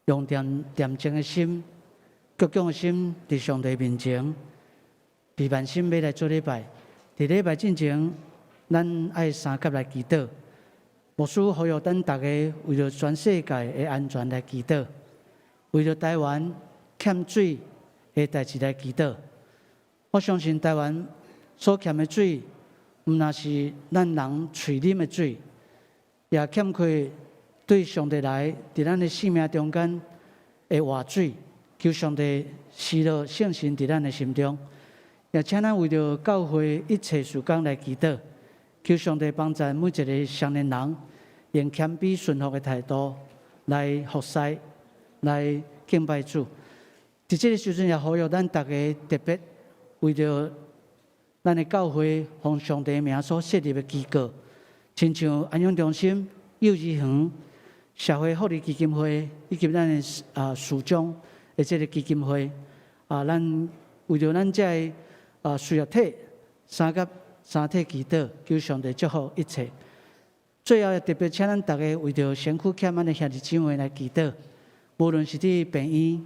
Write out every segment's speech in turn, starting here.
用恬静的心、倔强的心，伫上帝面前，伫万心要来做礼拜。伫礼拜进前，咱爱三甲来祈祷。牧师呼吁咱大家为着全世界的安全来祈祷，为着台湾欠水的代志来祈祷。我相信台湾所欠的水，毋但是咱人喙啉的水，也欠缺对上帝来伫咱的生命中间的活水。求上帝施落圣神伫咱的心中，也请咱为着教会一切事工来祈祷。求上帝帮助每一个少年人，用谦卑顺服的态度来服侍、来敬拜主。伫这个时阵，也呼吁咱大家特别为着咱的教会，奉上帝名所设立的机构，亲像安养中心、幼儿园、社会福利基金会以及咱的署长的这个基金会，咱为着咱这事业体三体祈祷，求上帝祝福一切。最后特别请咱大家为着身躯欠咱的兄弟姊妹来祈祷，无论是伫病院，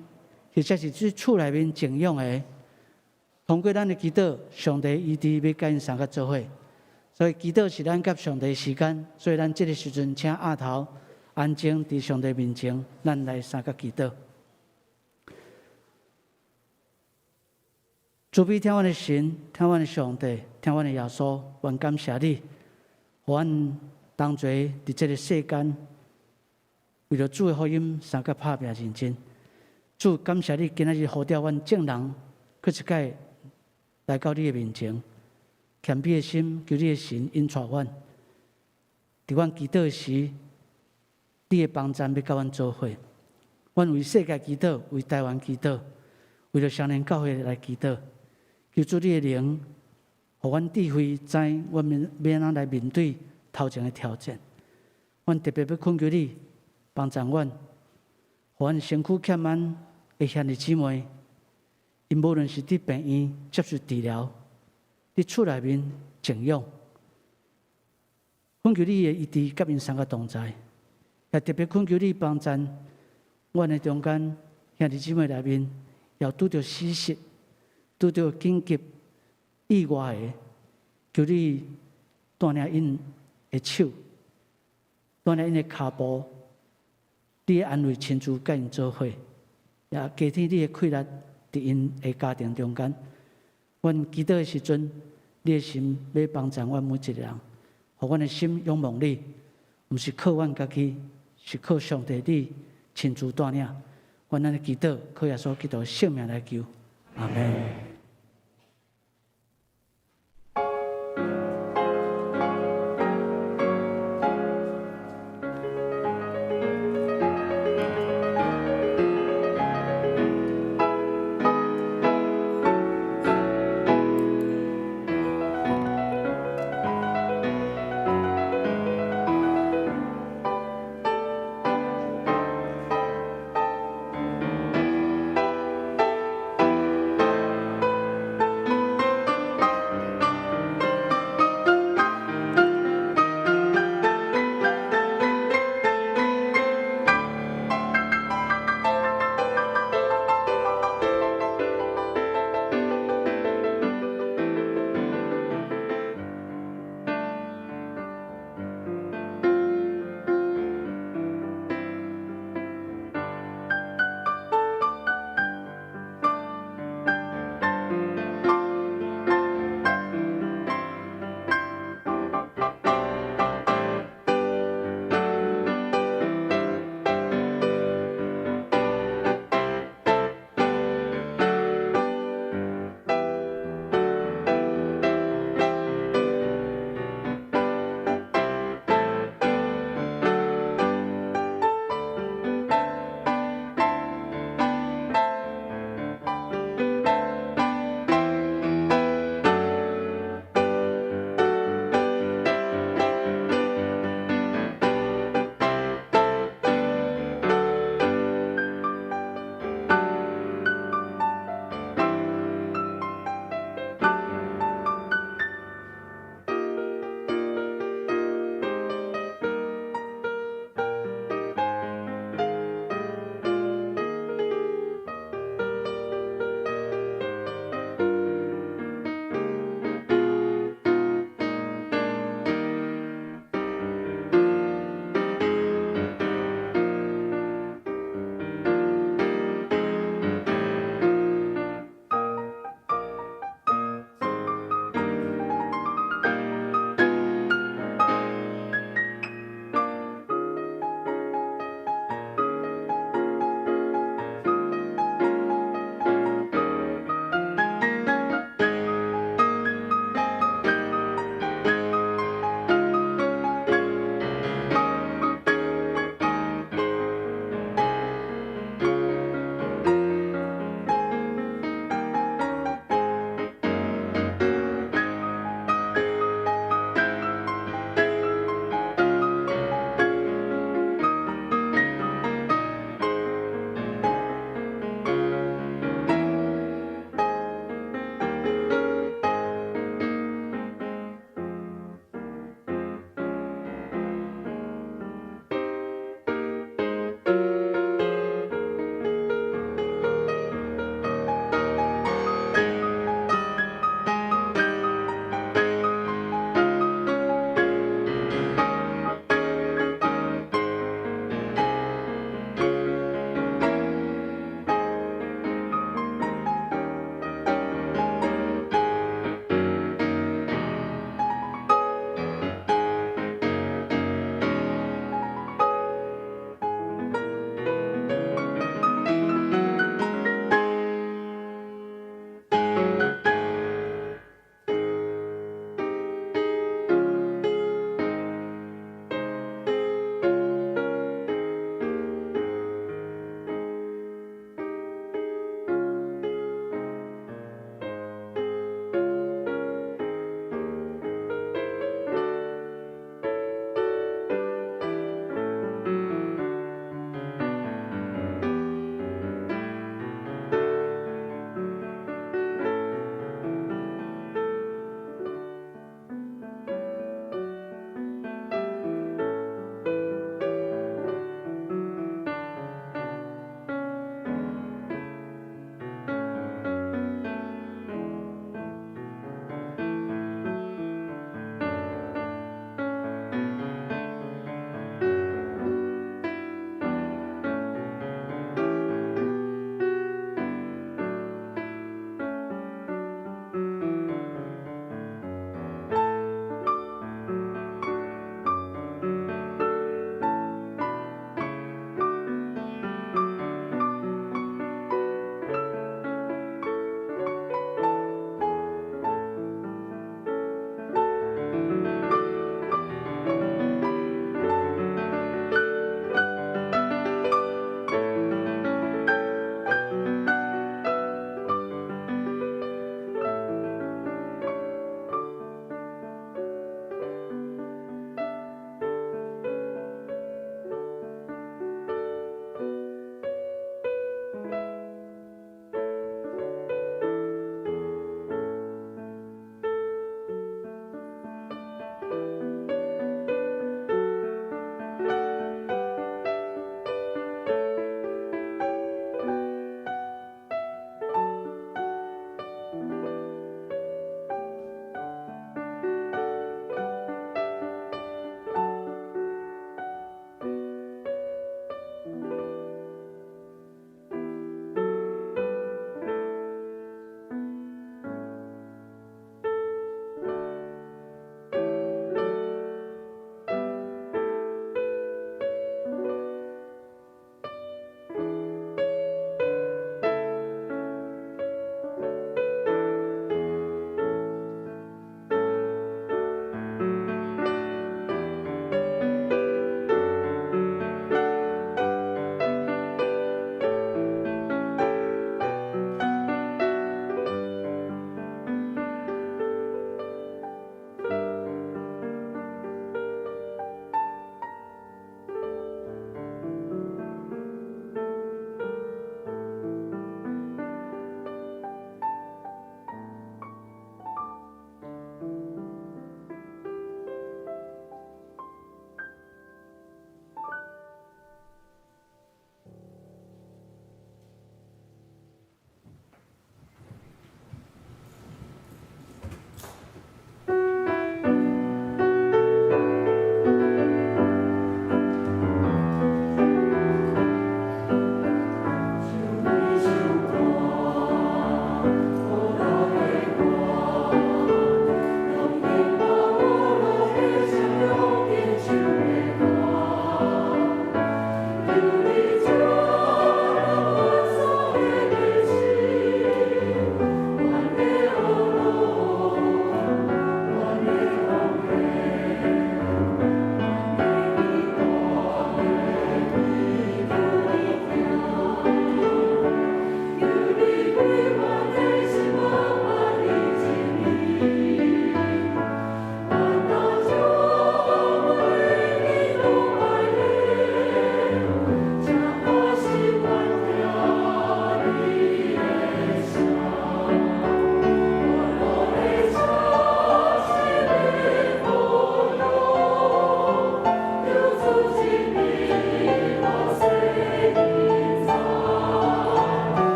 或者是伫厝内面静养的，通过咱的祈祷，上帝医治要甲因三个做伙。所以祈祷是咱甲上帝的时间，所以咱这个时阵请额头安静伫上帝面前，咱来三个祈祷。主必听阮的神，听阮的上帝，听阮的耶稣，愿感谢你，互阮同齐伫这个世间，为了主的福音，三个拍拼认真。主感谢你，今仔日呼召阮众人，搁一届来到你的面前，谦卑的心，求你的神引带阮。伫阮祈祷时，你的帮助要甲阮做伙。阮为世界祈祷，为台湾祈祷，为了少年教会来祈祷。求主你的灵，互阮智慧，知阮要安来面对头前的挑战。阮特别要恳求你帮助阮，互阮身躯欠咱的兄弟姊妹，因无论是伫病院接受治疗，伫厝内面静养，恳求你的医治甲因三个同在，也特别恳求你帮助阮的中间兄弟姊妹内面，也拄着死失。拄到紧急意外的，求你带领因的手，带领因的脚步，你的安慰亲自甲因做伙，也加添你的快乐伫因的家庭中间。阮祈祷的时阵，你的心要帮助阮每一个人，互阮的心仰望你，毋是靠阮家己，是靠上帝你亲自带领。阮安尼祈祷，靠耶稣基督圣名来求，阿门。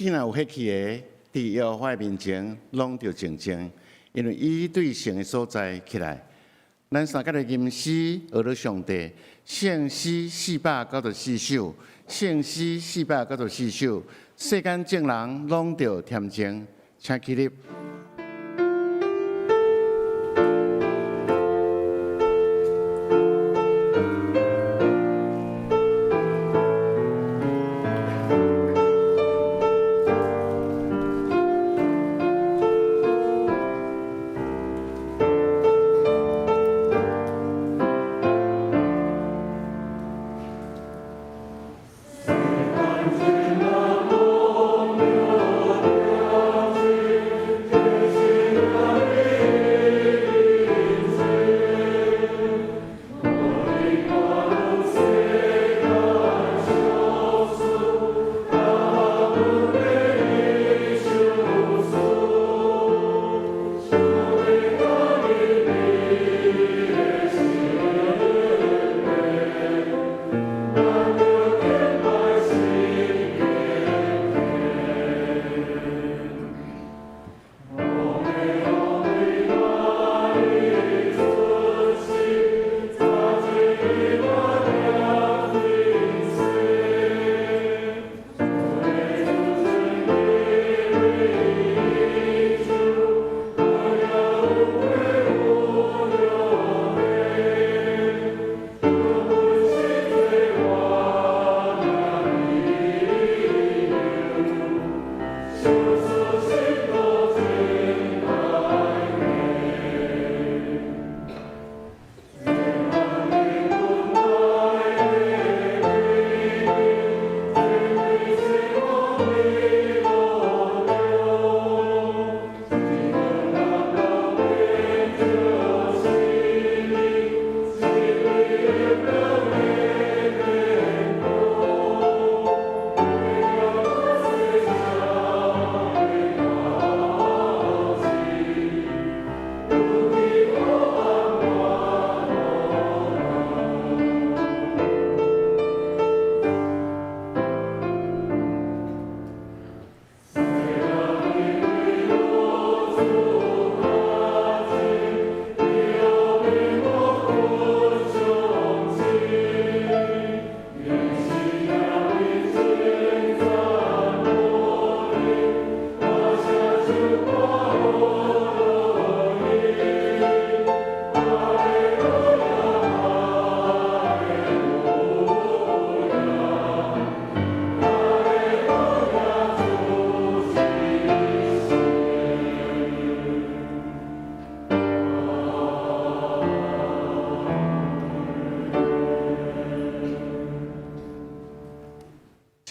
气若有血气的，伫耶和华面前拢着静静，因为伊对神的所在起来。咱三甲的吟诗学了上帝，圣诗494首，圣诗494首，世间众人拢着恬静，请起立。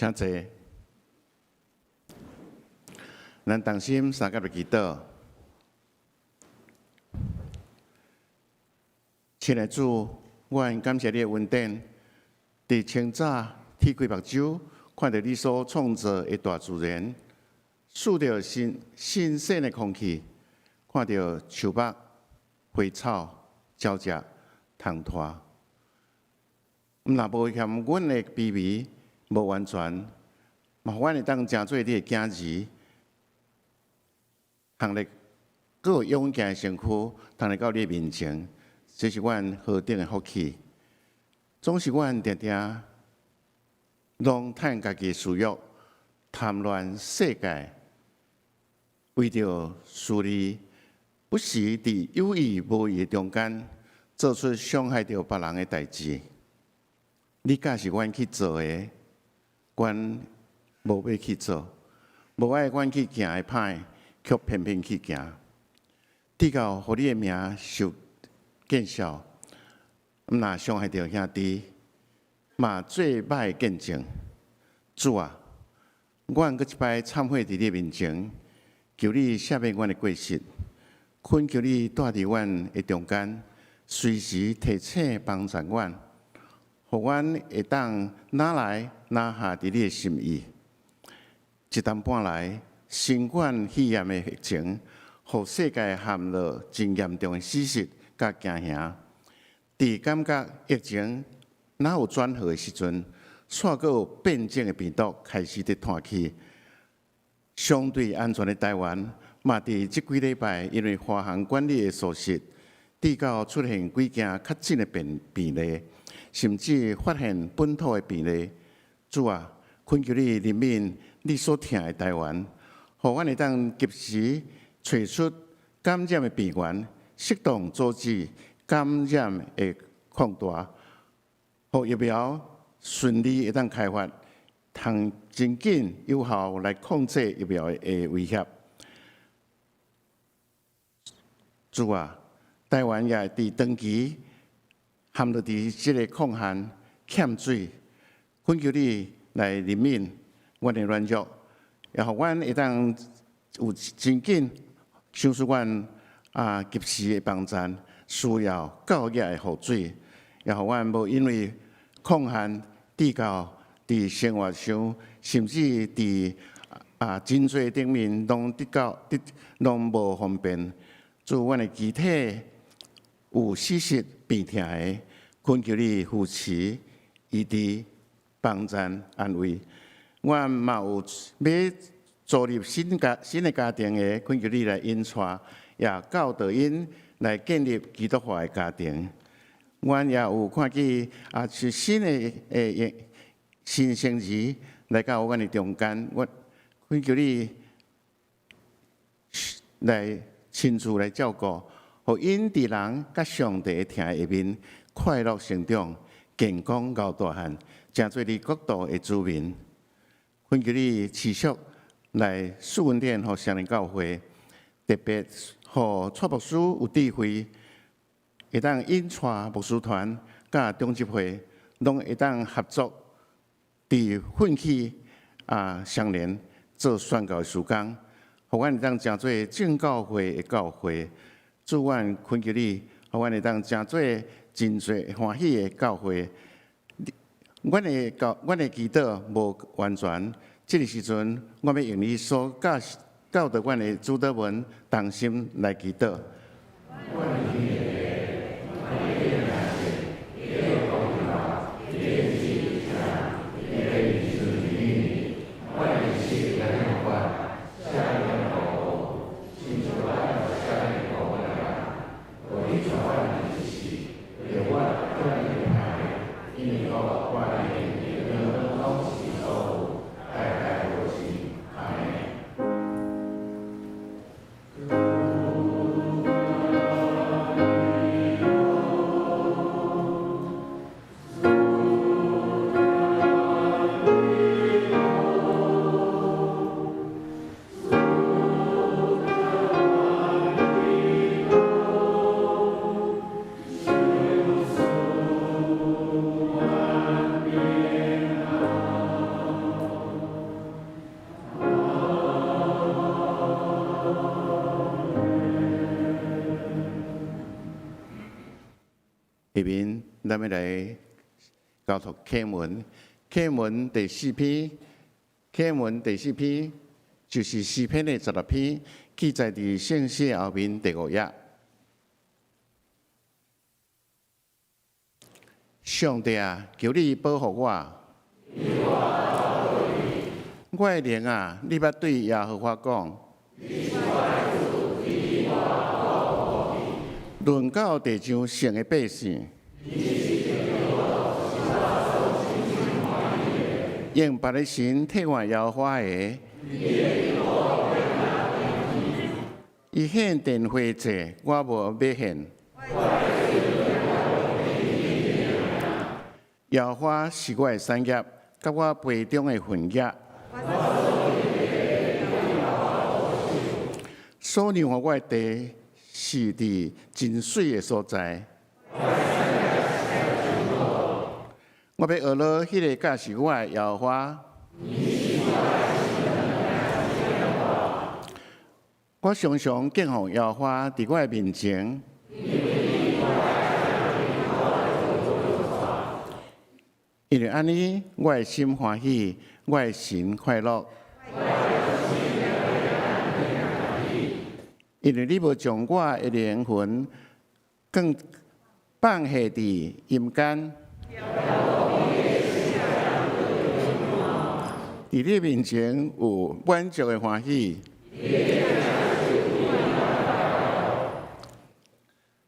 请坐。咱同心三甲的祈祷，亲爱的主，我感谢你的恩典。伫清早天开目睭，看到你所创造的大自然，嗅到新鲜的空气，看到树木、花草、鸟只、虫拖。若无嫌阮的卑微无完全，嘛，阮会当成做你的囝儿，通来阁有勇健的身躯，通来到你面前，这是阮何等的福气！总是阮定定拢趁家己的私欲，贪恋世界，为着私利，不时伫有意无意的中间，做出伤害着别人的代志。你假是阮去做的，阮无要去做；无爱阮去行的歹，却偏偏去行。直到互你的名受见效，若伤害着兄弟，嘛最歹的见证。主啊，阮搁一摆忏悔伫你面前，求你赦免阮的过失，恳求你住伫阮的中间，随时提醒帮助阮。互阮会当拿来拿下伫你的心意，一旦半来，新冠肺炎的疫情，互世界陷入真严重的死失甲惊吓。伫感觉疫情哪有转好的时阵，煞阁有变种的病毒开始伫传去，相对安全的台湾，嘛伫即几礼拜因为华航管理的疏失，致到出现几件确诊的病例，甚至发现本土的病例。主啊，恳求你怜悯你所疼的台湾，互阮会当及时找出感染的病源，适当阻止感染的扩大，互疫苗顺利会当开发，通真紧有效来控制疫苗的威胁。主啊，台湾也伫长期陷入伫即个抗旱欠水。恳求你来怜悯阮的软弱，也互阮会当有真紧想出阮及时的帮助，需要教育的雨水，也互阮无因为抗旱致到伫生活上，甚至伫真侪顶面拢无方便。祝阮的机体有事实病痛的，恳求你扶持医治。帮助安慰，我嘛有要组入新的家庭的，恳求你来引带，也教导因来建立基督化的家庭。我也有看见是新的新生儿来到阮的中间，我恳求你来亲自来照顾，互因伫人甲上帝疼下面快乐成长，健康熬大汉。诚侪你国度的子民，恳求你持续来训练和上人教会，特别互蔡牧师有智慧，会当引带牧师团甲中执会，拢会当合作，伫奋起相连做宣教的事工，互阮会当诚侪正教会的教会，祝愿恳求你，互阮会当诚侪真侪欢喜的教会。阮的祈祷无完全，这个时阵，我要用你所教导阮的主导文，同心来祈祷。下面咱要来交读课文，课文第4篇，课文第4篇就是诗篇的16篇，记载伫圣诗后面第5页。上帝啊，求你保护我。我的灵啊，你捌对耶和华讲。论到地上圣的百姓，用别的神替我耶和华的，伊献电花祭，我无要献。耶和华是我的产业，甲我杯中的份额。所让我的地是伫真水的所在。我要学了迄个甲是我的耶和华。我常常敬奉耶和华伫我的面前。因为安尼，我的心欢喜，我的神快乐。因为你无将我的灵魂更放下伫阴间，伫你面前有满足的欢喜。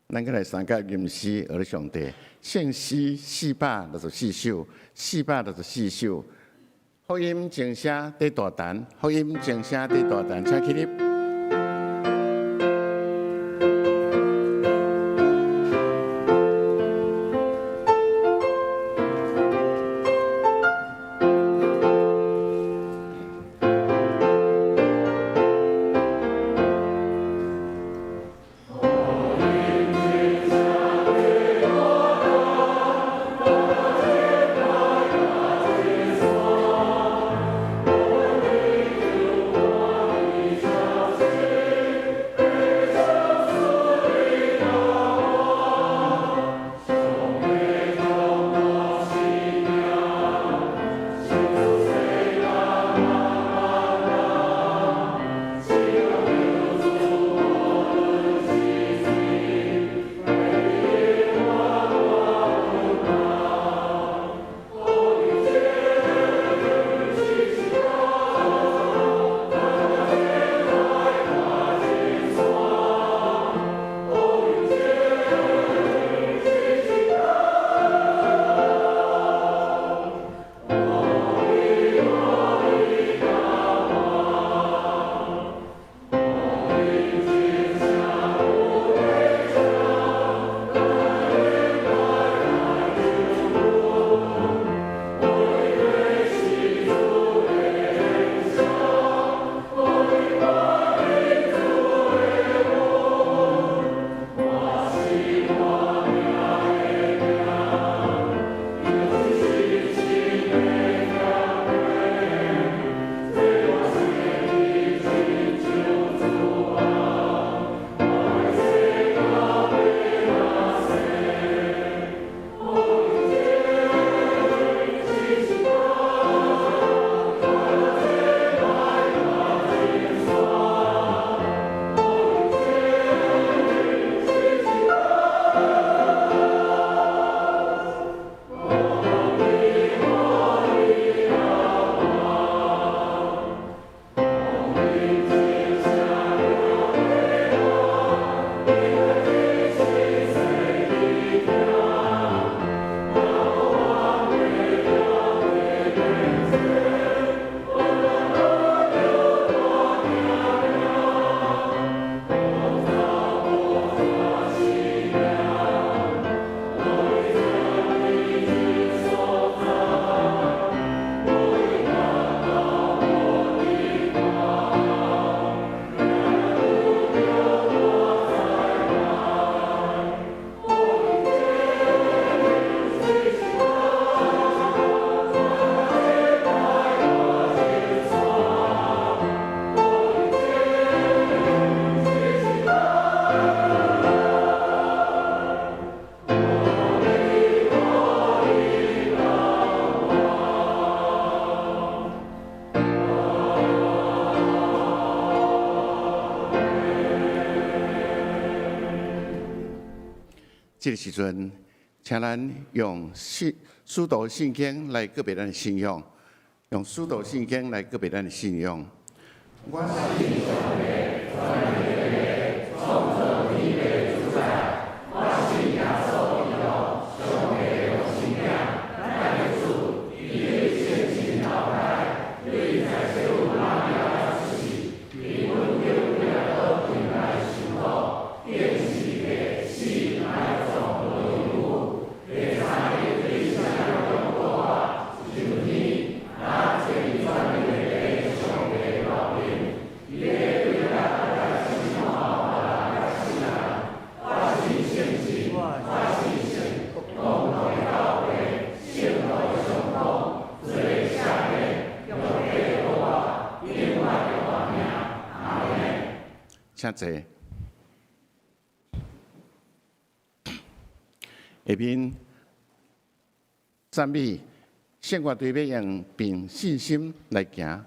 咱再来三甲吟诗，学上帝圣诗464首，464首。福音正声在大坛，福音正声在大坛，请起立。这个时阵，请咱用书读圣经来告别咱的信仰，用书读圣经来告别咱的信仰。我信上帝，在你的创造天地主宰，我信耶稣基督，上帝的信仰，咱的主，伊圣心头来，你在世万有之时，你温柔的和平来守护，电视的信来从内部，第三日对象用过法，就你那千里传的上帝老兵。请坐。下面赞美圣乐队要用凭信心来行。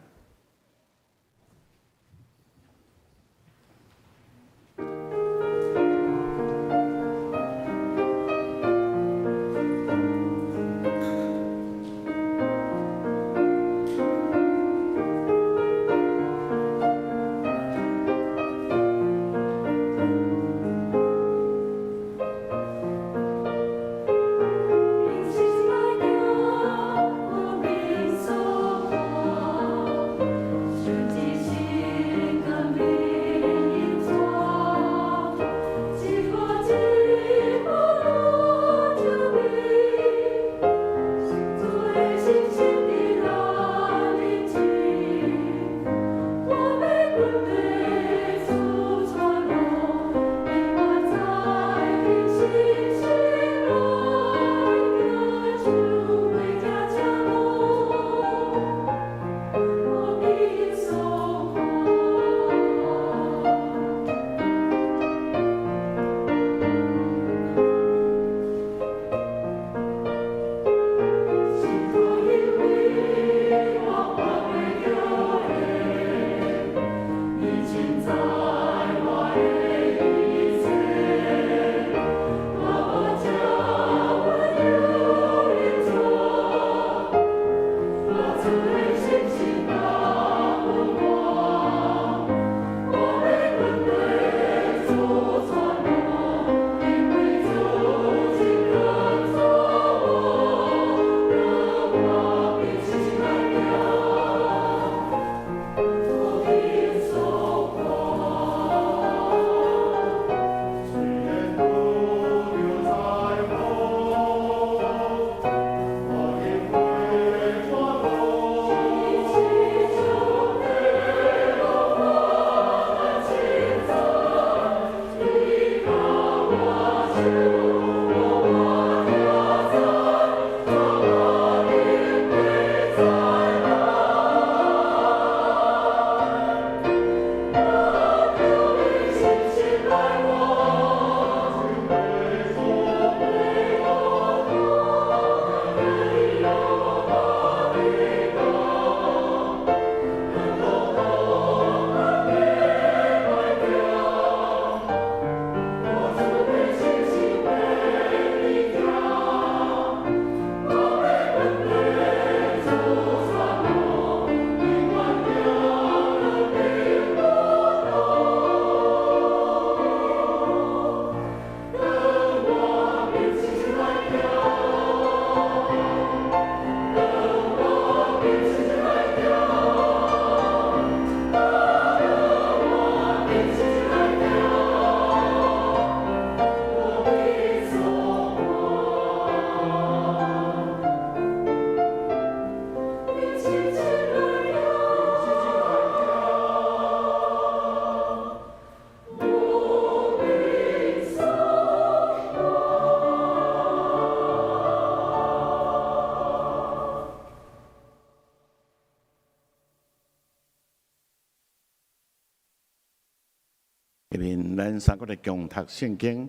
下面咱三个来共读圣经。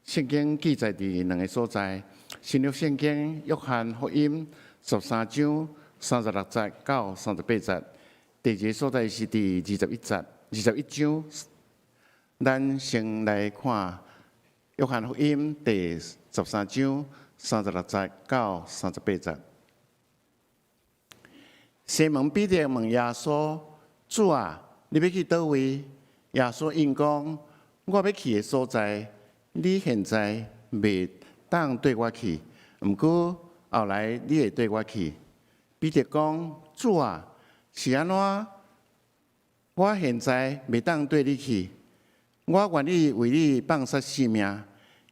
圣经记载伫两个所在：新约圣经约翰福音13章36节到38节。第二个所在是第21节、21章。咱先来看约翰福音第13章36节到38节。西门彼得问耶稣：“主啊，你要去倒位？”耶稣应讲：“我要去的所在，你现在未当对我去，毋过后来你会对我去。”彼得讲：“主啊，是安怎？我现在未当对你去，我愿意为你放杀性命。”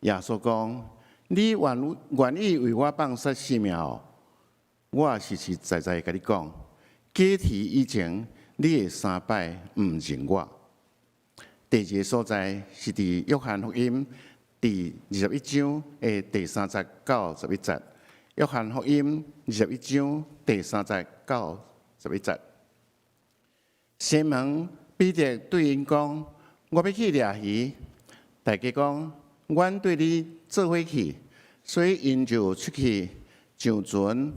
耶稣讲：“你愿意为我放杀性命哦？我实实在在甲你讲，假提以前，你会3摆毋认我。”第二个所在是伫约翰福音第21章的第3节到11节。约翰福音21章第3节到11节。西门彼得对因讲：“我要去掠鱼。”大家讲：“阮对你做伙去。”所以因就出去上船，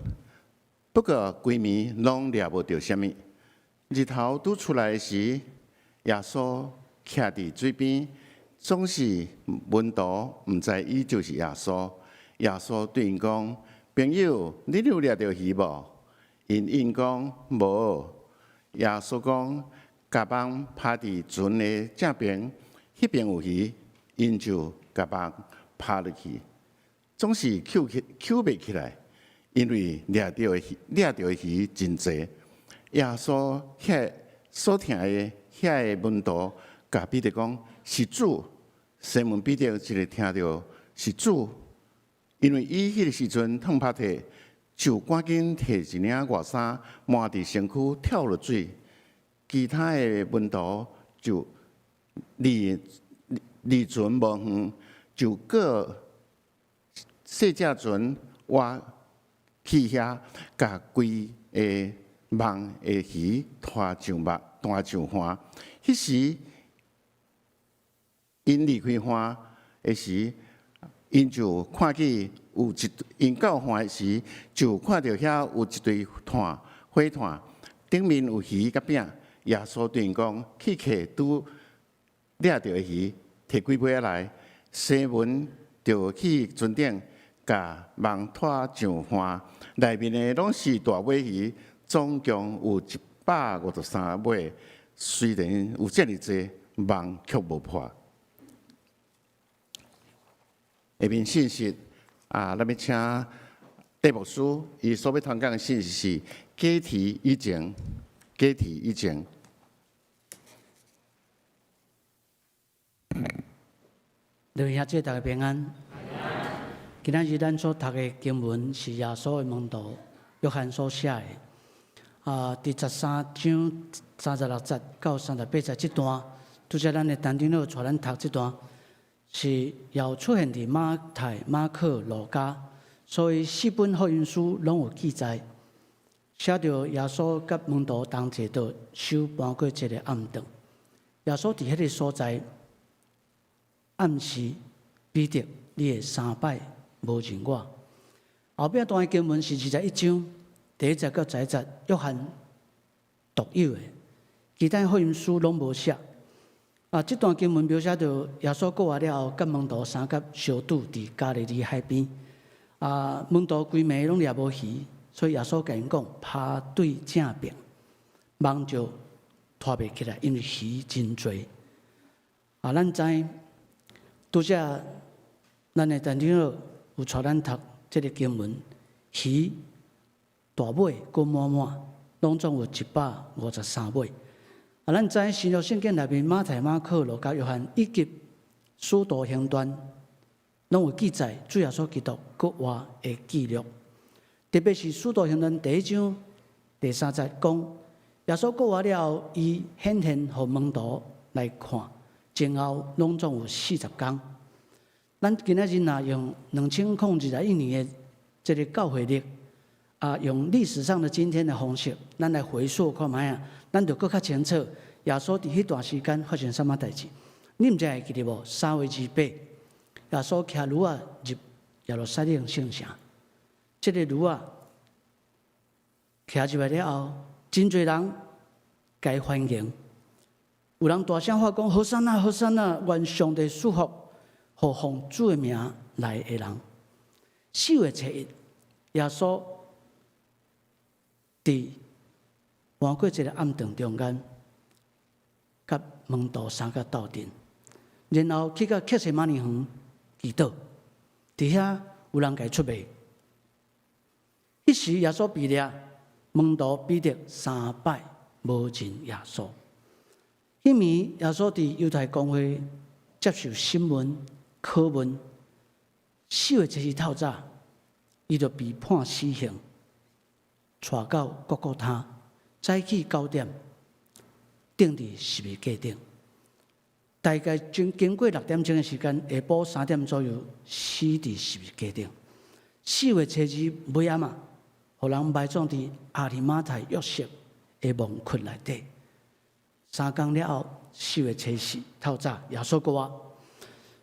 不过规暝拢掠无到啥物。日头拄出来时，耶稣徛伫水边，总是问道，毋知伊就是耶稣。耶稣对因讲：“朋友，你有掠到鱼无？”因应讲：“无。”耶稣讲：“甲网拍伫船的正边，迄边有鱼。”因就甲网拍落去，总是捡袂起来，因为掠到的鱼真济。耶稣所听的遐个门徒，甲彼得讲：“是主。”西门彼得一个听到是主，因为伊迄个时阵烫拍体，就赶紧摕一领外衫抹伫身躯跳落水。其他的门徒就离船无远，就过细只船划去遐，甲规个网的鱼拖上岸。迄时，因离开岸的时，因就看见因到岸时，就看到遐有一堆火炭，顶面有鱼甲饼。耶稣对因讲：“去客拄掠到的鱼，摕几尾仔来。”西门就去船顶，甲网拖上岸，内面的拢是大尾鱼，总共有153尾。虽然有遮尔济，网却无破。下面信息咱要请戴牧师，伊所要传讲的信息是假提以前。各位兄姐，大家平安。今仔日咱所读的经文是耶稣的门徒约翰所写的。第13章36节到38节这段，拄则咱的陈长老带咱读这段，是要出现伫马太、马可、路加，所以4本福音书拢有记载，写着耶稣甲门徒同坐到手搬过一个暗顿。耶稣伫迄个所在暗示彼得，你会3摆无认我。后壁段的经文是21章第1节到11节，约翰独有的，其他福音书拢无写。这段经文描写到耶稣过活了后，甲门徒相拄伫加利利海边。门徒规暝拢掠无鱼，所以耶稣甲因讲：拍对正边，网就拖袂起来，因为鱼真多。咱知拄则咱的陈长老有带咱读这个经文，鱼大尾搁满满，拢总有153尾。咱知新约圣经内面马太、马可、路加、约翰以及使徒行传，拢有记载主耶稣基督国话的记录。特别是使徒行传第1章第3节讲，耶稣国活了后，伊显现互门徒来看，前后拢总有40天。咱今仔日若用2021年的这个教会历，用历史上的今天的方式，咱来回溯看卖啊，咱就更较清楚耶稣伫迄段时间发生什么代志。你毋知会记得无？3月28，耶稣骑驴仔入耶路撒冷圣城，这个驴仔骑入来了后，真侪人该欢迎，有人大声喊讲：好山啊，好山啊！愿上帝祝福，互奉主的名来的人。4月初1，耶稣伫搬过一个暗顿中间，甲门徒3个斗阵，然后去到克西马尼园祈祷，伫遐有人甲出卖。迄时耶稣被掠，门徒彼得3摆无认耶稣。迄暝耶稣伫犹太公会接受审问、拷问。4月7日透早，伊就被判死刑，带到各各他，早起9点，钉伫十字架顶。大概经过6点钟的时间，下晡3点左右死伫十字架顶。4月7日尾暗啊，互人埋葬伫阿里马太约瑟的墓窟内底。3天了后，4月7日透早，耶稣过活。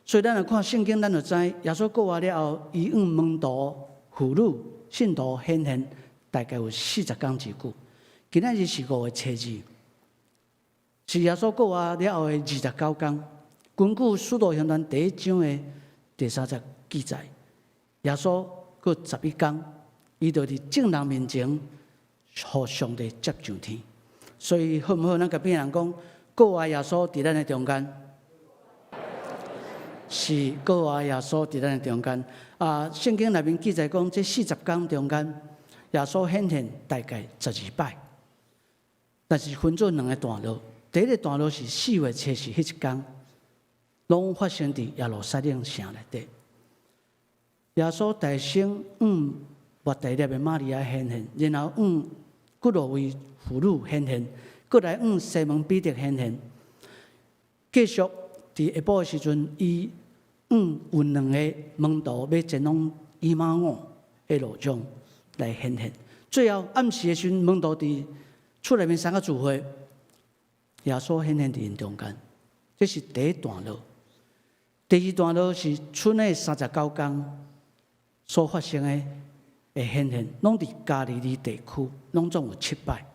所以咱来看圣经，咱就知耶稣过活了后，伊向门徒、妇女、信徒显现，大概有40天之久。今仔日是5月7日，是耶稣过活了后的29天。根据《使徒行传》第1章的第3节记载，耶稣过11天，伊就伫众人面前，互上帝接上天。所以好毋好？咱甲别人讲，过活耶稣伫咱的中间。是过活耶稣伫咱的中间。圣经内面记载讲，这40天中间，耶稣显现大概12摆，但是分做2个段落。第一个段落是4月7日迄一天，拢发生伫耶路撒冷城内底。耶稣大声向抹大拉的玛利亚显现，然后向几多位妇女显现，过来向西门彼得显现。继续伫下晡的时阵，伊有2个门徒要前往以马忤的路上来显现。最后暗时的时阵，门徒伫厝内面3个聚会，耶稣显现伫因中间。这是第一段落。第二段落是春的39天所发生的显现，拢伫加利利地区，拢总有7摆。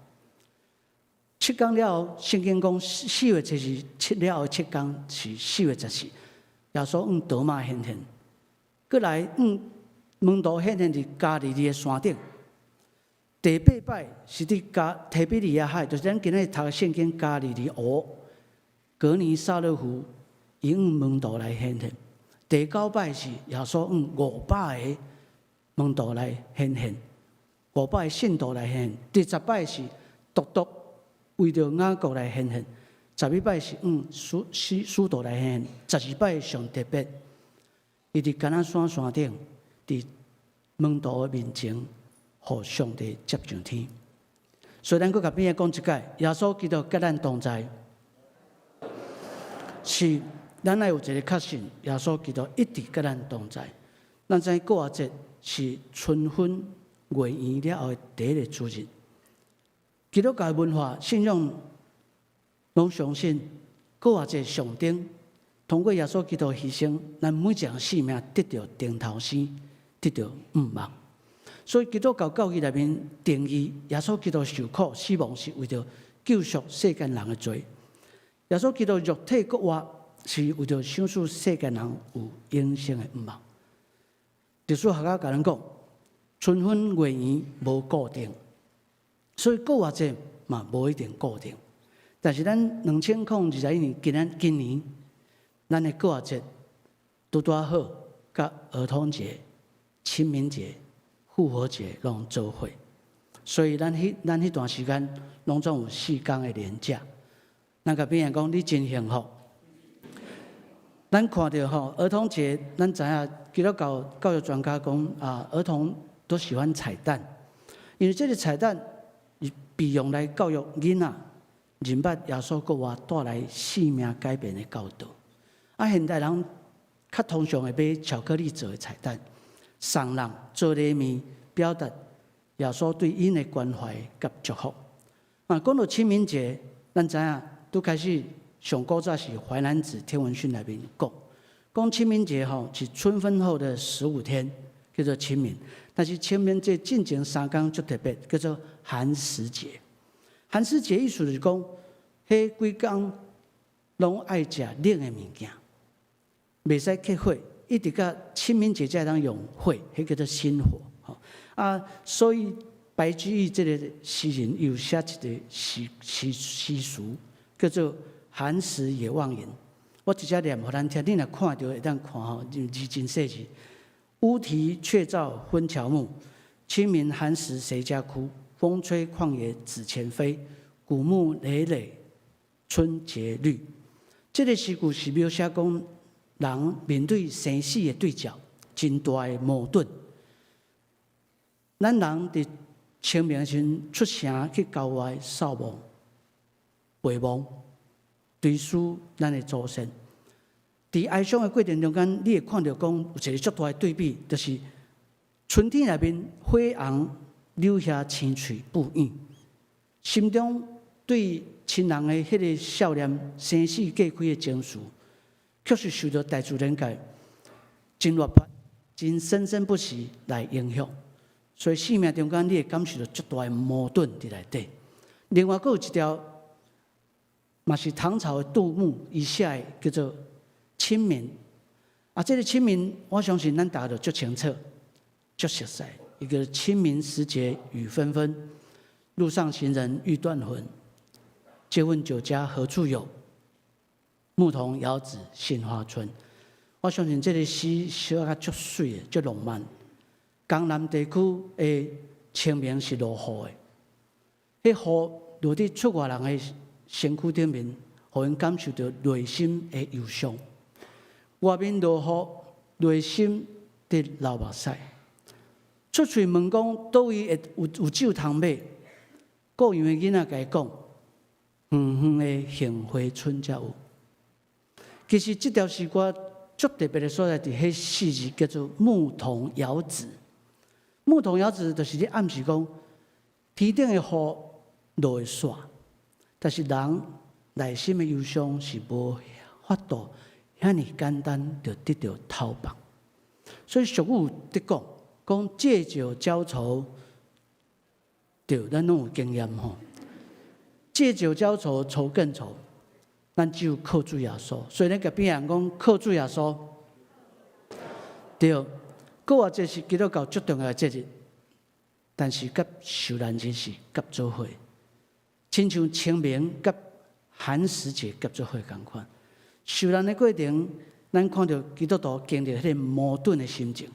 7天了后，圣经讲4月7日7了后7天是4月14日，耶稣向多马显现，过来向门徒显现伫加利利的山顶。第8摆是伫提比利亚海，就是咱今日读的圣经加利利湖，格尼撒勒湖，伊向门徒来显现。第9摆是耶稣向500个门徒来显现，500个信徒来显现。第10摆是独独为着雅各来显现，11摆是使徒来显现，12摆上特别，伊伫橄榄山山顶，伫门徒的面前，互上帝接上天。所以咱搁甲边个讲一解，耶稣基督甲咱同在，是咱要有一个确信，耶稣基督一直甲咱同在。咱知过活节是春分月圆了后的第一个主日。基督教文化信仰拢相信过活节上顶，通过耶稣基督牺牲，咱每一项性命得到顶头生，得到亡。所以基督教教义内面定义耶稣基督受苦死亡是为着救赎世间人的罪。耶稣基督肉体国活是为着想使世间人有永生的亡。历史学家甲咱讲，春分月圆无固定，所以过活节嘛无一定固定。但是咱2021年今年，咱的过活节拄好，甲儿童节、清明节、复活节拢做伙，所以咱迄段时间拢总有4天的连假。咱甲别人讲，你真幸福。咱看到儿童节，咱知影基督教教育专家讲儿童都喜欢彩蛋，因为这个彩蛋被用来教育囡仔认捌耶稣国活带来生命改变的教导。现代人较通常会买巧克力做的彩蛋，送人做礼物，表达耶稣对因的关怀甲祝福。讲到清明节，咱知影拄开始。上古早是《淮南子·天文训》内面讲清明节是春分后的15天，叫做清明。但是清明节进前3天最特别，叫做寒食节。寒食节意思就是讲，迄几天拢爱食冷的物件，袂使克火，一直到清明节才当用火，迄叫做心火。所以白居易这个诗人有写一个诗俗，叫做寒食野望吟，我直接念互咱听，你若看到会当看字真细致。乌啼鹊照昏乔木，清明寒食谁家哭？风吹旷野紫前飞，古木累累春节绿。这个诗句是描写讲人面对生死的对照，真大的矛盾。咱人伫清明的时阵出城去郊外扫墓、陪墓。追思咱的祖先，在哀伤的过程中间，你会看到讲有一个足大的对比，就是春天内面火红留下青翠不远，心中对亲人的迄个少年生死过开的情绪，确实受到大自然界真活泼、真生生不息来影响。所以生命中间，你会感受到足大的矛盾伫内底。另外，还有一条。嘛是唐朝的杜牧伊写的，叫做《清明》。这个清明，我相信咱大家都足清楚、足熟悉。一个清明时节雨纷纷，路上行人欲断魂。借问酒家何处有？牧童遥指杏花村。我相信这个诗写得足水的、足浪漫。江南地区的清明是落雨的，迄雨落伫出外人的身躯顶面，互因感受到内心的忧伤。外面落雨，内心伫流目屎。出去问讲，倒位会有酒通买？故乡的囡仔甲伊讲，远远的杏花村才有。其实这条诗歌足特别的所在，伫迄4字叫做“牧童遥指”。牧童遥指就是咧暗示讲，天顶的雨落会煞。但是人内心的忧伤是无法度遐尼简单就得到讨放，所以俗语得讲借酒浇愁，对，咱拢有经验吼。借酒浇愁，愁更愁，咱只有靠主耶稣。所以咱甲别人讲靠主耶稣，对。过活节是基督教最重要的节日，但是甲受难日是甲做伙。亲像清明甲寒食节甲做伙同款，受难的过程，咱看到基督徒经历迄个矛盾的心情，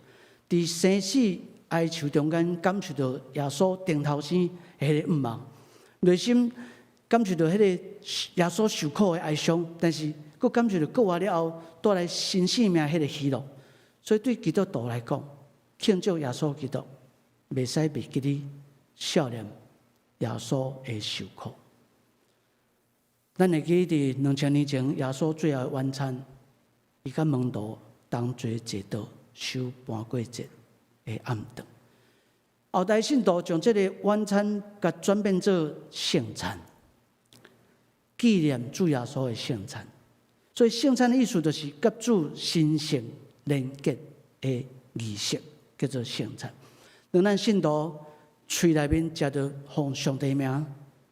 伫生死哀愁中间感受到耶稣顶头生的迄个亡，内心感受到迄个耶稣受苦的哀伤，但是佫感受到过活了后带来新生命迄个喜乐。所以对基督徒来讲，庆祝耶稣基督，袂使袂记哩少年。耶稣的受苦，咱会记伫2000年前耶稣最后的晚餐，伊甲门徒同齐坐倒守半过节的暗顿。后代信徒将这个晚餐甲转变做圣餐，纪念主耶稣的圣餐。所以圣餐的意思就是甲主神圣连结的仪式，叫做圣餐。当咱信徒嘴内面食到奉上帝名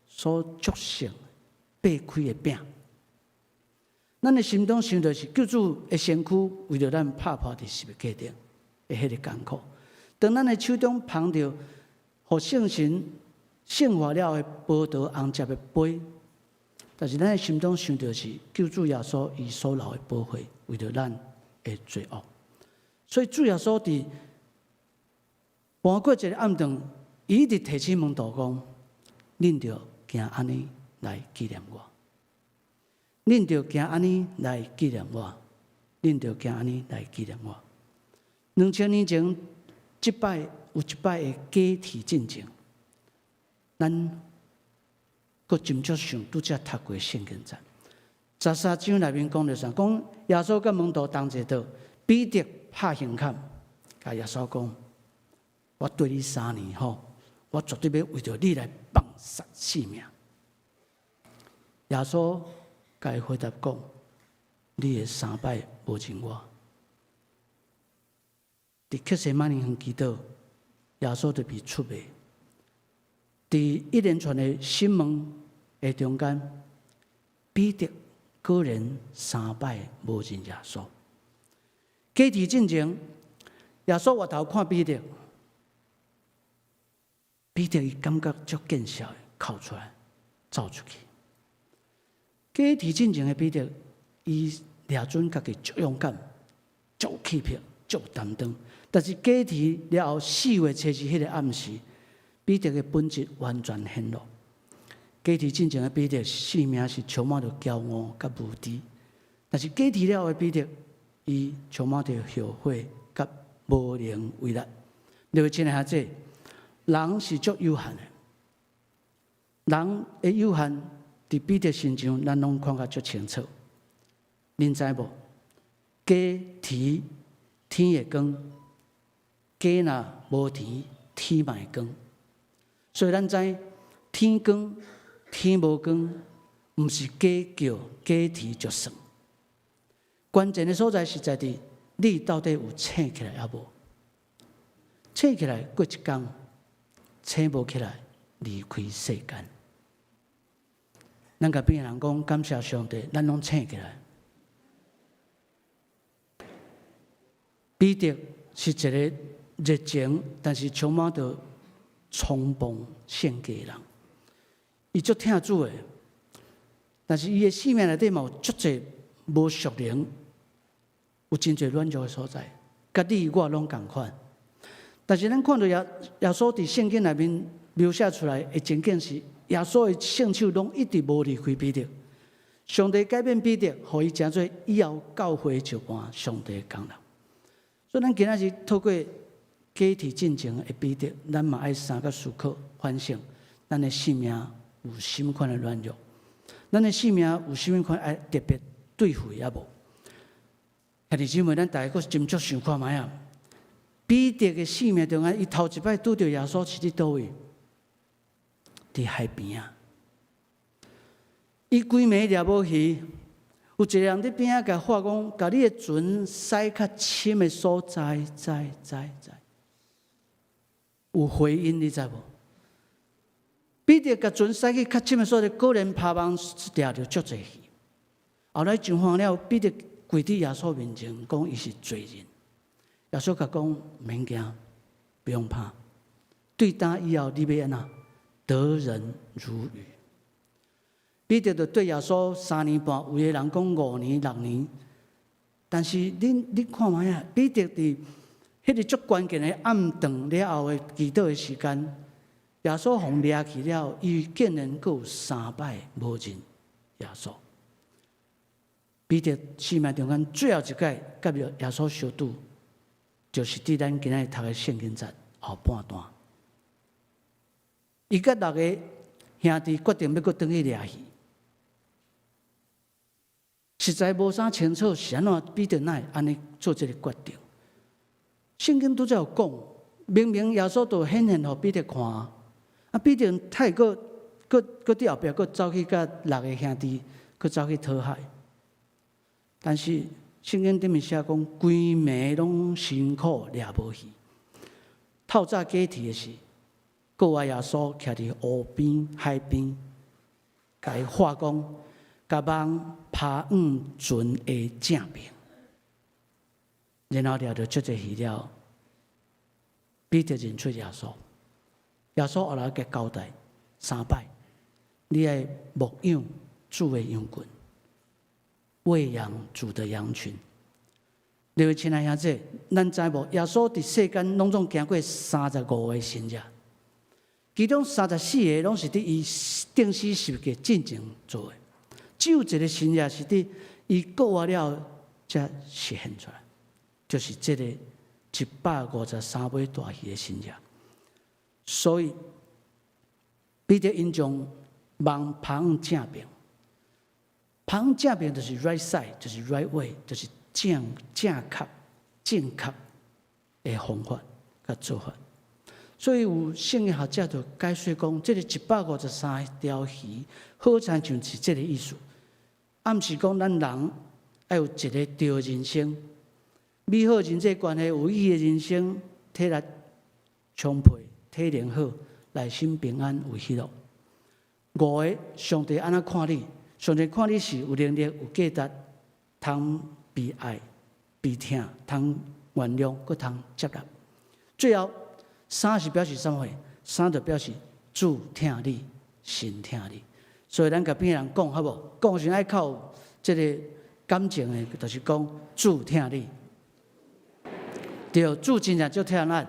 所祝圣擘开的饼，咱的心中想到是救主的身躯为着咱拍破伫十字架顶的迄个艰苦。当咱的手中捧着互圣神圣化了的宝刀红汁的杯，但是咱的心中想到是救主耶稣伊所流的宝血为着咱的罪恶。所以主耶稣伫半过节的暗顿，伊一直提醒门徒讲：恁着行安尼来纪念我，恁着行安尼来纪念我，恁着行安尼来纪念我。2000年前，有一摆的假体进前，咱搁斟酌想拄则读过圣经章，13章内面讲着啥？讲耶稣甲门徒同坐倒，彼得拍胸坎，甲耶稣讲：我对你3年吼，我绝对要为着你来放杀性命。耶稣甲伊回答讲：你会3摆无认我。伫克西马尼园祈祷，耶稣就被出卖。伫一连串的审问的中间，彼得个人3摆无认耶稣。假体进前，耶稣回头看彼得，彼得伊感觉足见笑的，哭出来，走出去。假体进前的彼得，伊抓准家己足勇敢、足气魄、足担当。但是假体了后，4月初7迄个暗时，彼得的本质完全显露。假体进前的彼得，生命是充满着骄傲甲无知；但是假体了后的彼得，伊充满着后悔甲无能为力。各位亲爱的姐，人是足有限的，人的有限，伫彼得身上，咱拢看甲足清楚。恁知无？假体天会光。假若无甜，天嘛会光。所以咱知天光天无光，毋是假叫假甜就算。关键的所在是在伫你到底有醒起来抑无？醒起来过一天，醒无起来离开世间。咱甲边人讲感谢上帝，咱拢醒起来。彼得是一个热情，但是充满着匆忙献给人。伊足听主的，但是伊的生命内底嘛有足侪无属灵，有真侪软弱的所在。甲你我拢共款。但是咱看到耶稣伫圣经内面描写出来的情景是，耶稣的圣手拢一直无离开彼得。上帝改变彼得，互伊成做以后教会就办上帝的工人。所以咱今仔日透过假体进前的彼得，咱嘛爱三个思考反省，咱的生命有什么款的软弱？咱的生命有什么款爱特别对付也无？兄弟姊妹，咱大家搁斟酌想看卖啊！彼得的生命中间，伊头一摆拄到耶稣是伫倒位？伫海边啊！伊规暝掠无鱼，有一个人伫边仔甲话讲，甲你的船驶较深的所在，在。有回音，你知无？彼得甲船驶去较深的所在，果然拍网掠着足侪鱼。后来上荒了，彼得跪伫耶稣面前，讲伊是罪人。耶稣甲讲：免惊，不用怕。对答以后，你要安怎？得人如鱼。彼得就对耶稣3年半，有的人讲5年、6年，但是你看卖啊，彼得伫迄个足关键的暗顿了后的祈祷的时间，耶稣互掠去了，伊竟然阁有3摆无认耶稣。彼得生命中间最后一届甲耶稣相拄，就是伫咱今仔日读的圣经节后半段。伊甲6个兄弟决定要阁转去掠鱼。实在无啥清楚是安怎彼得乃安尼做这个决定。圣经拄则有讲，明明耶稣都显现互彼得看，啊，彼得太过伫后壁，佫走去甲6个兄弟，佫走去讨海。但是圣经顶面写讲，规暝拢辛苦掠无鱼。透早解题的是，国外耶稣徛伫湖边、海边，甲伊化工，甲网拍船的正面，然后掠着足侪鱼了，彼得认出耶稣。耶稣后来甲交代3摆，你爱牧养主的羊群，喂养主的羊群。各位亲爱兄弟，咱知无？耶稣伫世间拢总行过35个神迹，其中34个拢是伫伊定死十架进前做的，只有一个神迹是伫伊过活了才实现出来，就是这个153尾大鱼的神迹。所以，彼得因将网拍正面，拍正面就是 right side， 就是 right way， 就是正确的方法甲做法。所以有圣经学者就解说讲，这个153条鱼，好像就是这个意思。暗示讲，咱人要有一个对的人生，美好人际关系，有意义的人生，体力充沛，体能好，内心平安有喜乐。5个，上帝安怎看你？上帝看你是有能力、有价值，通被爱、被疼，通原谅，佮通接纳。最后3是表示什么？3就表示主疼你，神疼你。所以咱甲边人讲好无？讲时爱靠这个感情的，就是讲主疼你。对，主真正足疼咱。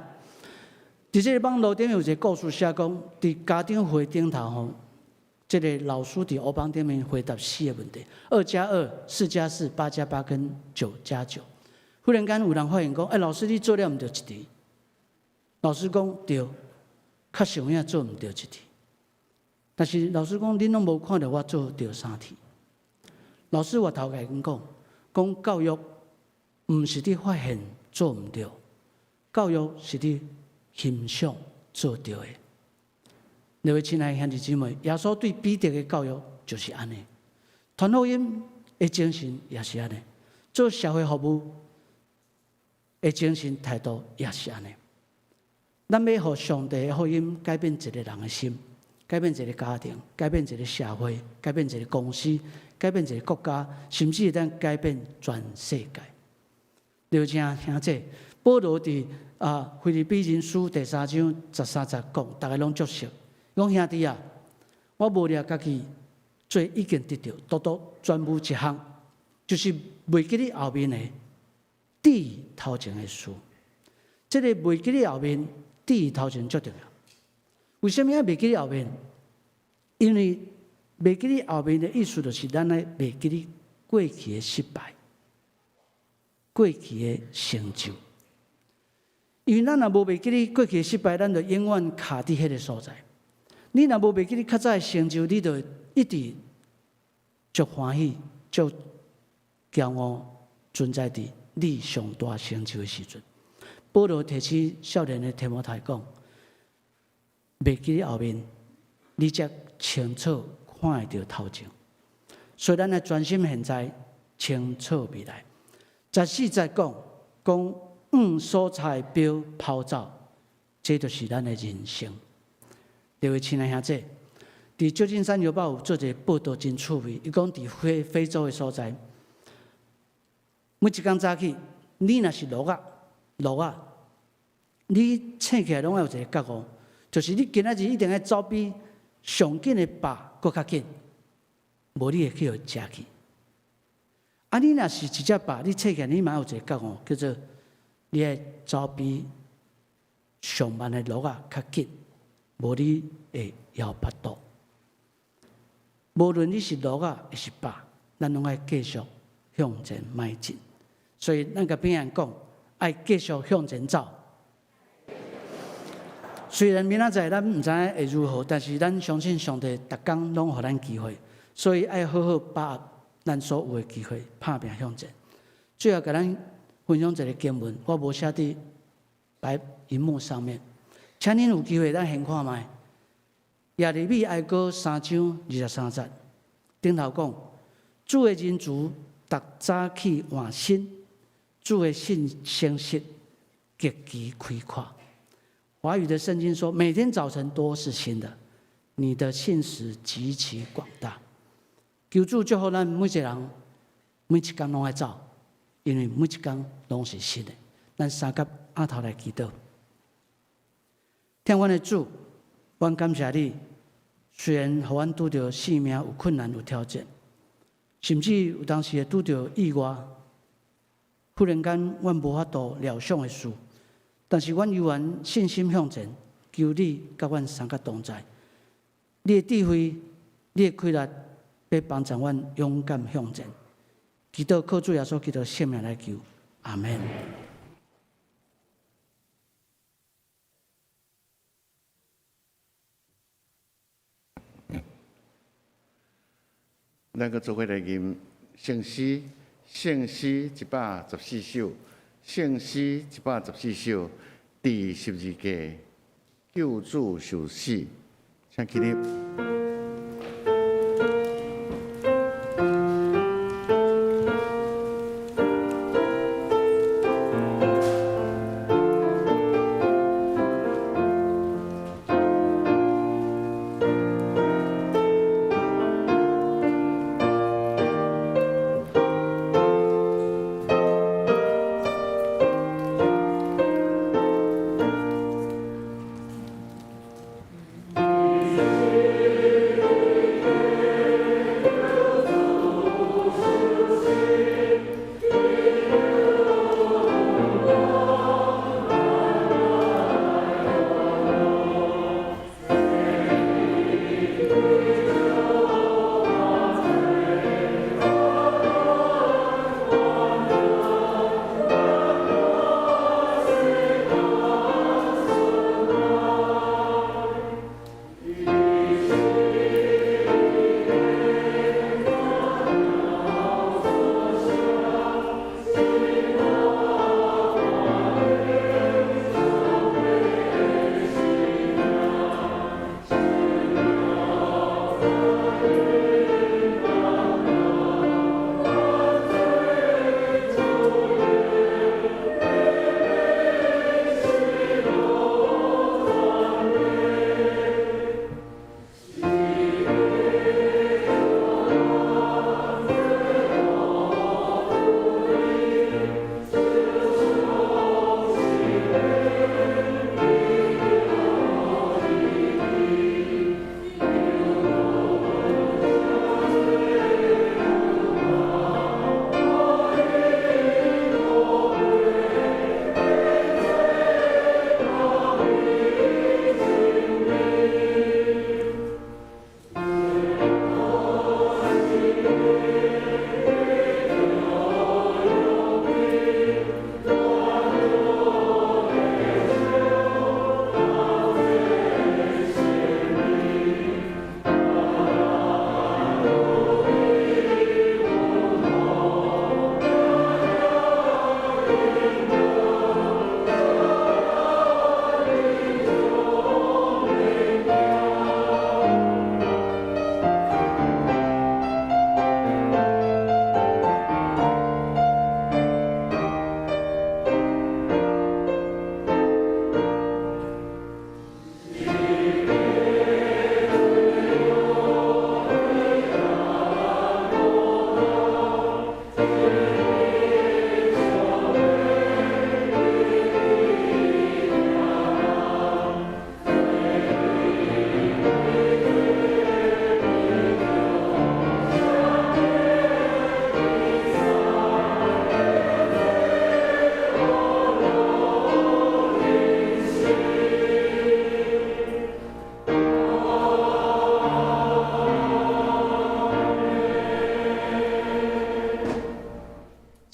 伫这个网络顶有一个故事写讲，伫家长会顶头吼，这个老师伫黑板顶面回答4个问题：2+2、4+4、8+8跟9+9。忽然间有人发现讲，老师你做了毋对一题。老师讲对，较上影做毋对一题。但是老师讲，恁拢无看到我做对3题。老师我头家讲教育毋是伫发现做毋对，教育是伫欣赏做对的。各位亲爱的兄弟姊妹，耶稣对彼得的教育就是安尼，传福音的精神也是安尼，做社会服务的精神态度也是安尼。咱要互上帝的福音改变一个人的心，改变一个家庭，改变一个社会，改变一个公司，改变一个国家，甚至咱改变全世界。刘正兄弟，保罗伫腓立比人书第3章13节讲，大家拢足熟。讲兄弟啊，我无了家己做已经得到，独独专务一项，就是袂记你后面的第头前的事。这个袂记你后面第头前足重要。为什么要袂记你后面？因为袂记你后面的意思，就是咱来袂记你过去的失败、过去的成就。因为咱若无袂记你过去的失败，咱就永远卡伫迄个所在。你若无袂记你较早的成就，你就一直足欢喜、足骄傲，存在伫你上大成就的时阵。保罗提起少年的提摩太讲，袂记你后面，你才清楚看会到头前。所以咱来专心现在，清楚未来。14节讲所采标抛走，这就是咱的人生。各位亲爱兄弟，伫旧金山邮报有做一个报道真趣味，伊讲伫非洲的所在，每一天早起，你若是落啊，你醒起来拢要有一个觉悟，就是你今仔日一定要走比上紧的爸搁较紧，无你会去互食去。你若是一只爸，你醒起来你嘛有一个觉悟，叫做你要走比上慢的落啊较紧。无你会摇巴肚，无论你是落啊还是爸，咱拢爱继续向前迈进。所以咱甲边人讲，爱继续向前走。虽然明仔载咱毋知影会如何，但是咱相信上帝逐工拢互咱机会，所以爱好好把握咱所有的机会拍拼向前。最后，甲咱分享一个经文，我无写伫白荧幕上面，请恁有机会咱先看卖。耶利米哀歌3章23节，顶头讲：主的人族逐早起换新，主的信心息极其开阔。华语的圣经说，每天早晨都是新的，你的信实极其广大。求主祝福咱每一个人，每一天拢爱走，因为每一天拢是新的。咱三甲阿头来祈祷，天阮的主，阮感谢你。虽然互阮拄着性命有困难有挑战，甚至有当时会拄着意外，忽然间阮无法度料想的事，但是阮依然信心向前，求你甲阮三甲同在。你的智慧，你的开力，要帮助阮勇敢向前。祈祷靠主耶稣基督圣名来求，阿门。咱个做伙来吟圣诗114首，圣诗114首，第12届救主受死，请起立。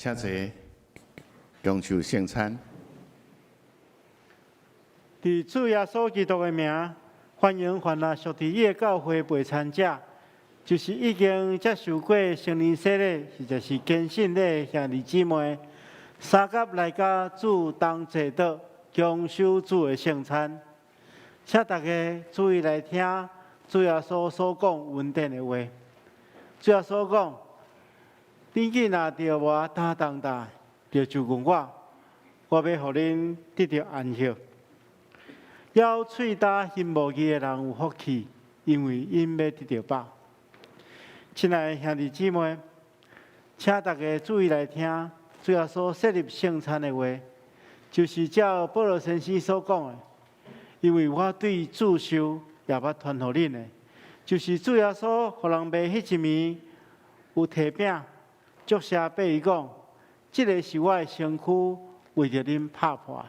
请坐，共受圣餐。伫主耶稣基督的名，欢迎凡来属地耶教会陪参者，就是已经接受过成人洗礼，或者是坚信的兄弟姊妹，三甲来甲主同坐倒，享受主的圣餐。请大家注意来听主耶稣所讲稳定的话。主耶稣讲：“恁囡仔着我担当大，着就问我，我要互恁得到安息。要喙焦心无义的人有福气，因为因要得到饱。”亲爱的兄弟姊妹，请大家注意来听主耶稣设立圣餐的话，就是照保罗先生所讲的。因为我对主受也捌传互恁的，就是主耶稣互人卖迄一暝，有摕饼，祝谢对伊讲：“这个是我的身躯，为着恁拍破，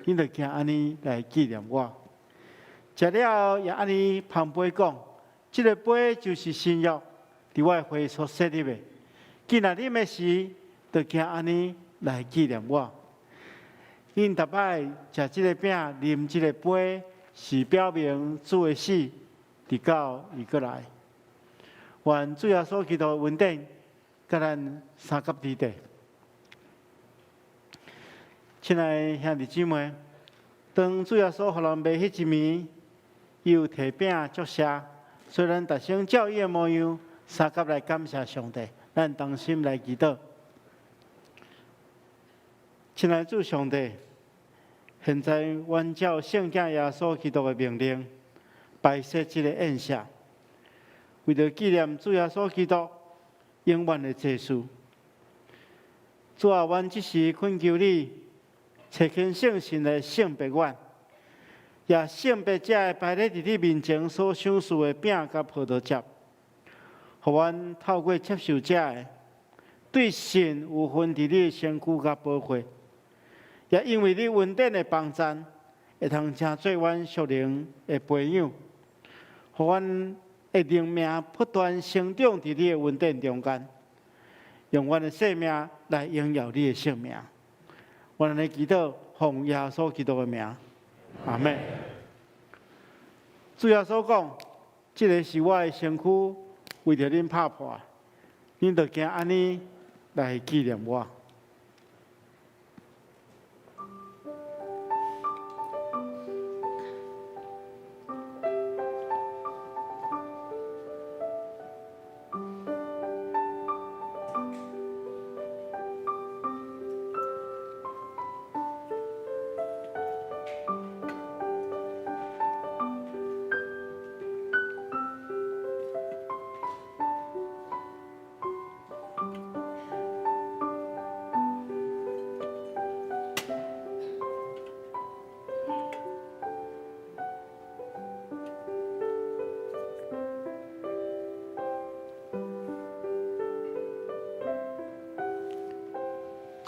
恁着惊安尼来纪念我。”食了后也安尼旁杯讲：“这个杯就是新约，伫我的会所设立的。既然啉的时，着惊安尼来纪念我。”因逐摆食即个饼、啉即个杯，是表明主的死，直到伊过来。愿主耶稣基督的稳定，甲咱三甲伫地。亲爱的兄弟姊妹，当主耶稣互人卖迄一暝，伊有摕饼祝谢，虽然达成照伊的模样，三甲来感谢上帝，咱同心来祈祷。亲爱的主上帝，现在按照圣经耶稣基督的命令，摆设这个宴席，为了纪念主耶稣基督永远的祭祀。主啊，阮即时恳求你，找见圣神的圣别阮，也圣别者的摆列伫你面前所享受的饼甲葡萄汁，互阮透过接受者的对神有份伫你的身躯甲保护。也因为你稳定的帮赞，会通成做阮属灵的培养，互阮的灵命不断成长伫你的稳定中间，用阮的生命来荣耀你的圣名。阮来祈祷，奉耶稣基督的名，阿门。主耶稣讲：“这个是我的身躯，为着恁拍破，恁着惊安尼来纪念我。”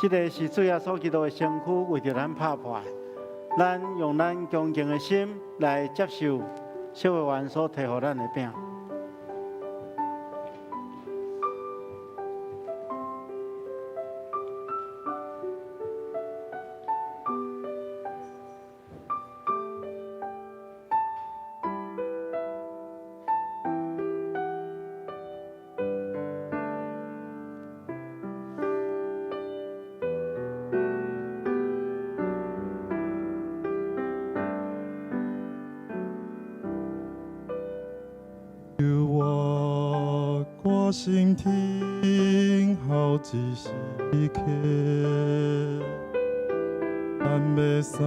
这个是主耶稣基督的身躯，为着咱拍破。咱用咱恭敬的心来接受小会员所提予咱的饼。求我挂心听好一时刻，咱要三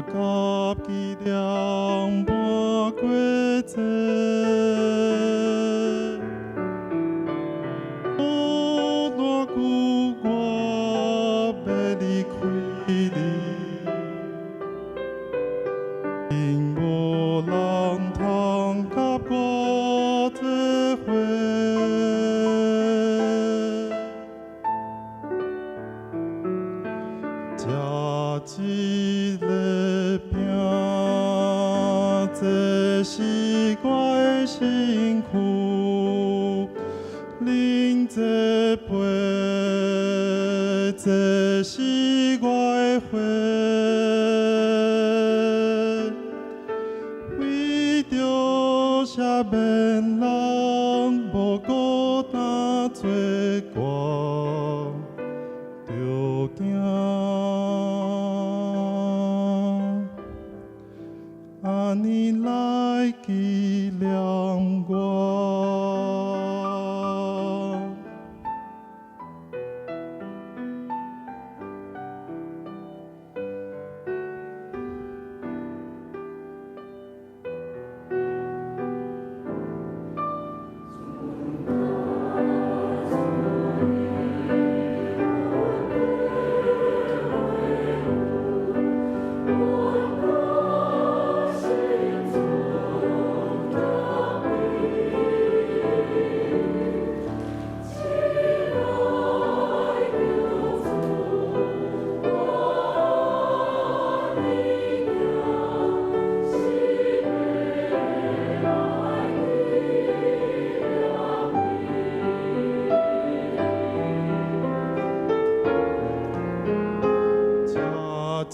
甲纪念半过节。多久我要离开你？因无人通甲我做伙，食一个饼，这是我的身躯；啉这杯，这是我的血。为着赦免人无阿你来纪念我。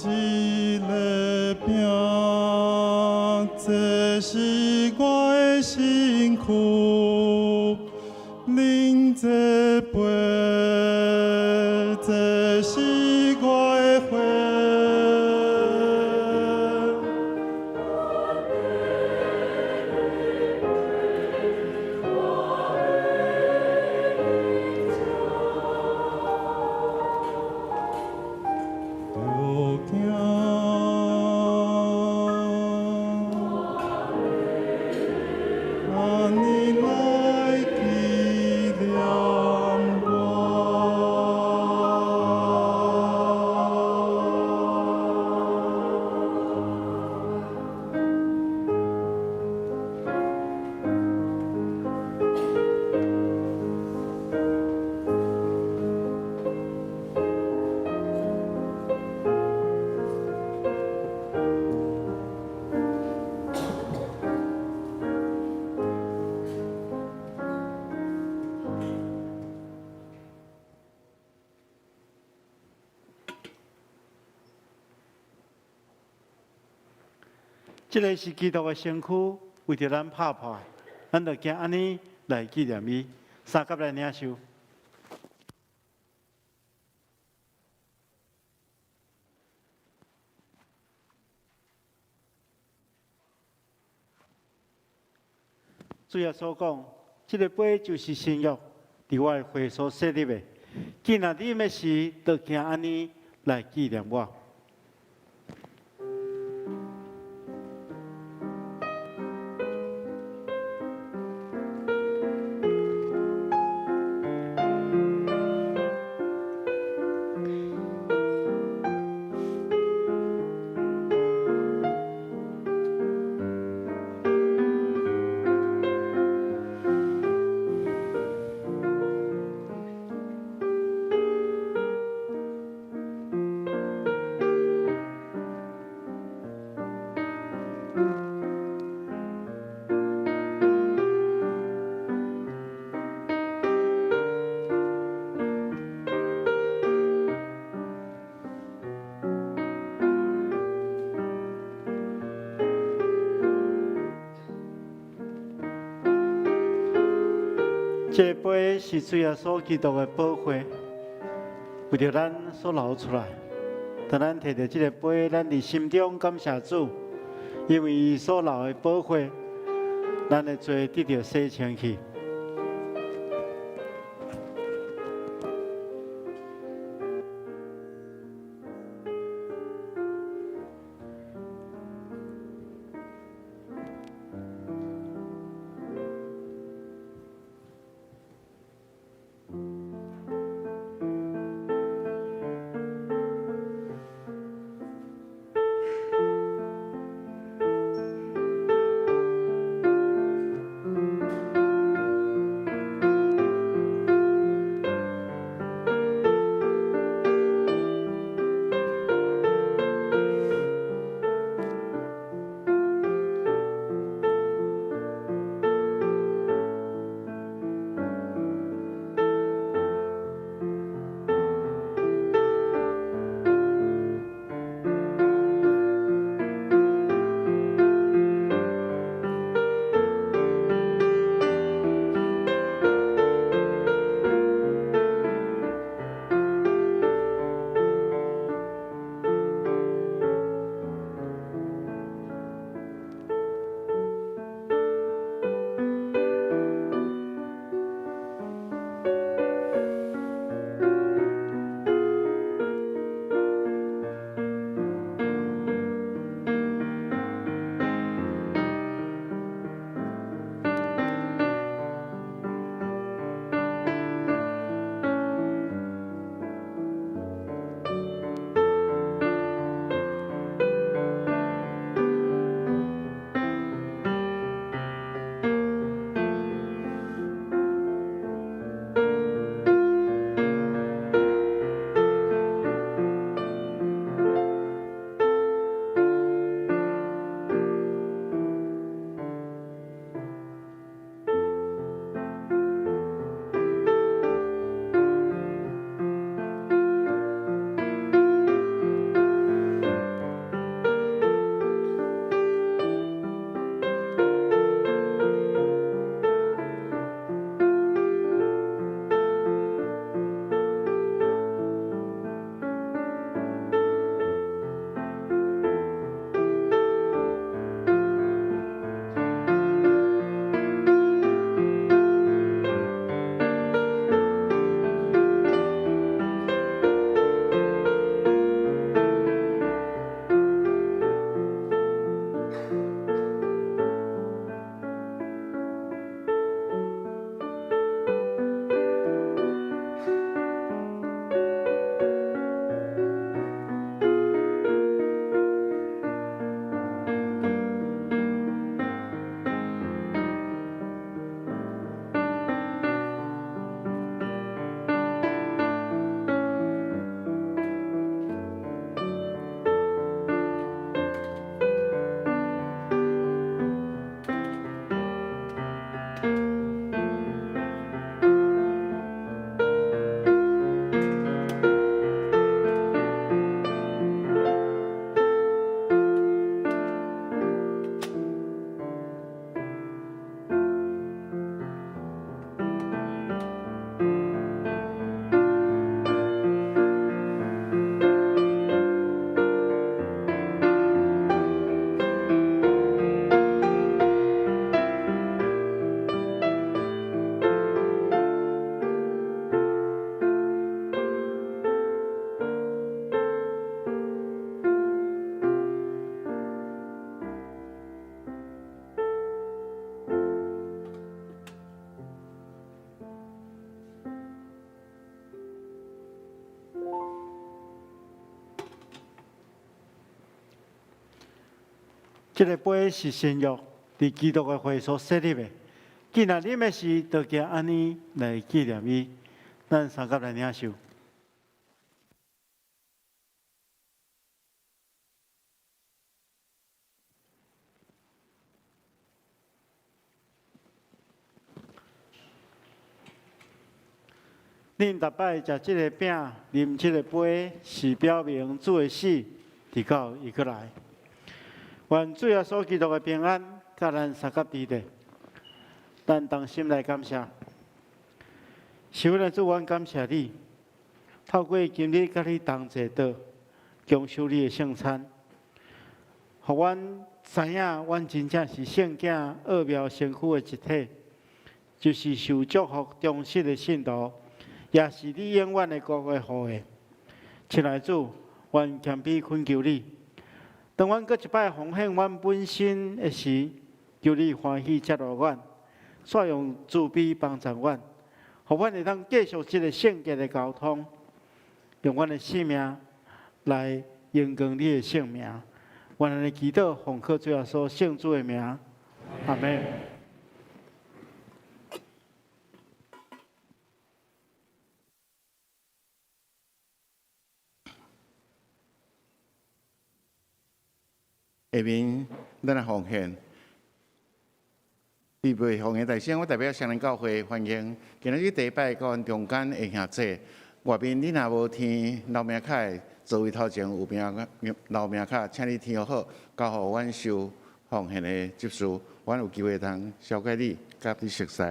一个饼，这是我的身躯；饮这杯，这是我的血。这个是基督的身躯，为着咱拍破，咱就惊安尼来纪念伊，三甲来领受。主耶稣讲，这个杯就是新约，伫我的会所设立的。既然你要时，就惊安尼来纪念我。这杯是主耶稣基督的宝血，为着咱所流出来。当咱摕到这个杯，咱伫心中感谢主，因为伊所流的宝血，咱的罪得到洗清去。这个杯是新约，伫基督的会所设立的。既然啉的是，就加安尼来纪念伊。咱三甲来领受。恁逐摆食即个饼、啉即个杯，是表明主的死，直到伊过来。愿主耶稣基督的平安，甲咱三甲伫咧。咱同心来感谢，是阮的主，阮感谢你，透过今日甲你同齐道，享受你的圣餐，互阮知影，阮真正是圣囝奥妙身躯的一体，就是受祝福忠实的信徒。也是你永远的国的后裔，亲爱的主，愿谦卑恳求你，当阮搁一摆奉献阮本身的时，求你欢喜接纳阮，煞用慈悲帮助阮，互阮会当继续这个圣洁的交通，用阮的性命来荣光你的圣名。愿安尼祈祷，奉靠主耶稣圣主的名，阿门。下面咱来奉献，预备奉献大声，我代表双林教会欢迎今日第一摆到阮中间的兄弟。外面你若无填留名卡，座位头前有留名卡，请你填好，交互阮收奉献的执事，阮有机会通小解你，甲你熟悉。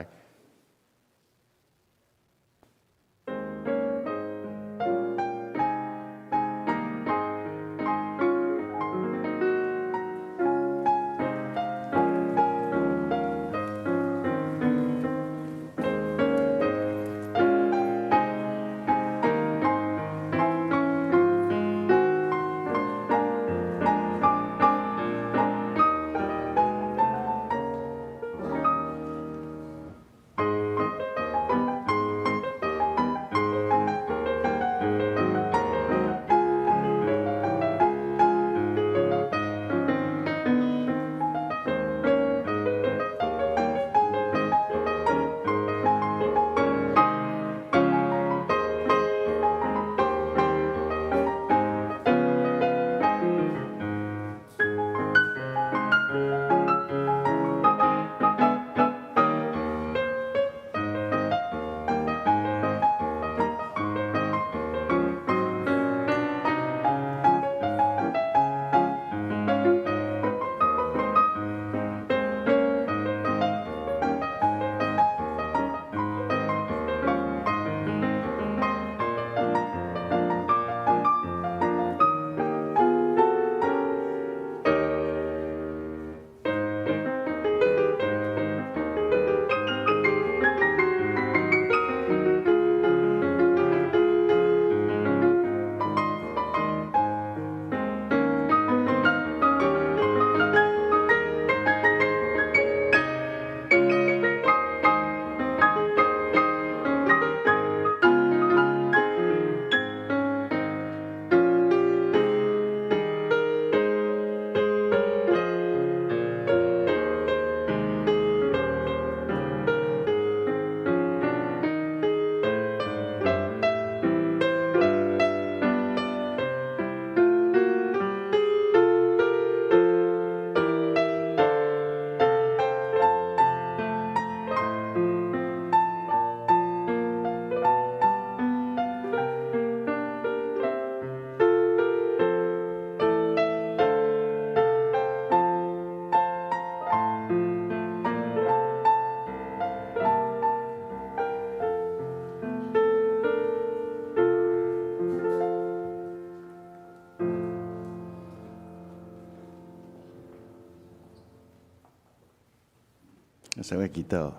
三位祈祷，